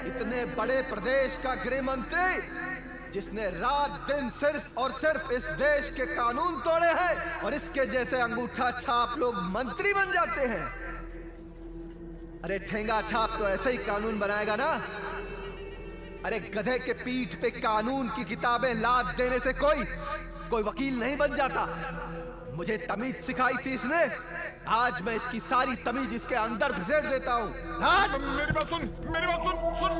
इतने बड़े प्रदेश का गृह मंत्री जिसने रात दिन सिर्फ और सिर्फ इस देश के कानून तोड़े हैं और इसके जैसे अंगूठा छाप लोग मंत्री बन जाते हैं। अरे ठेंगा छाप तो ऐसे ही कानून बनाएगा ना। अरे गधे के पीठ पे कानून की किताबें लाद देने से कोई वकील नहीं बन जाता। मुझे तमीज सिखाई थी इसने, आज मैं इसकी सारी तमीज इसके अंदर घुसेड़ देता हूं। मेरी बात सुन, मेरी बात सुन।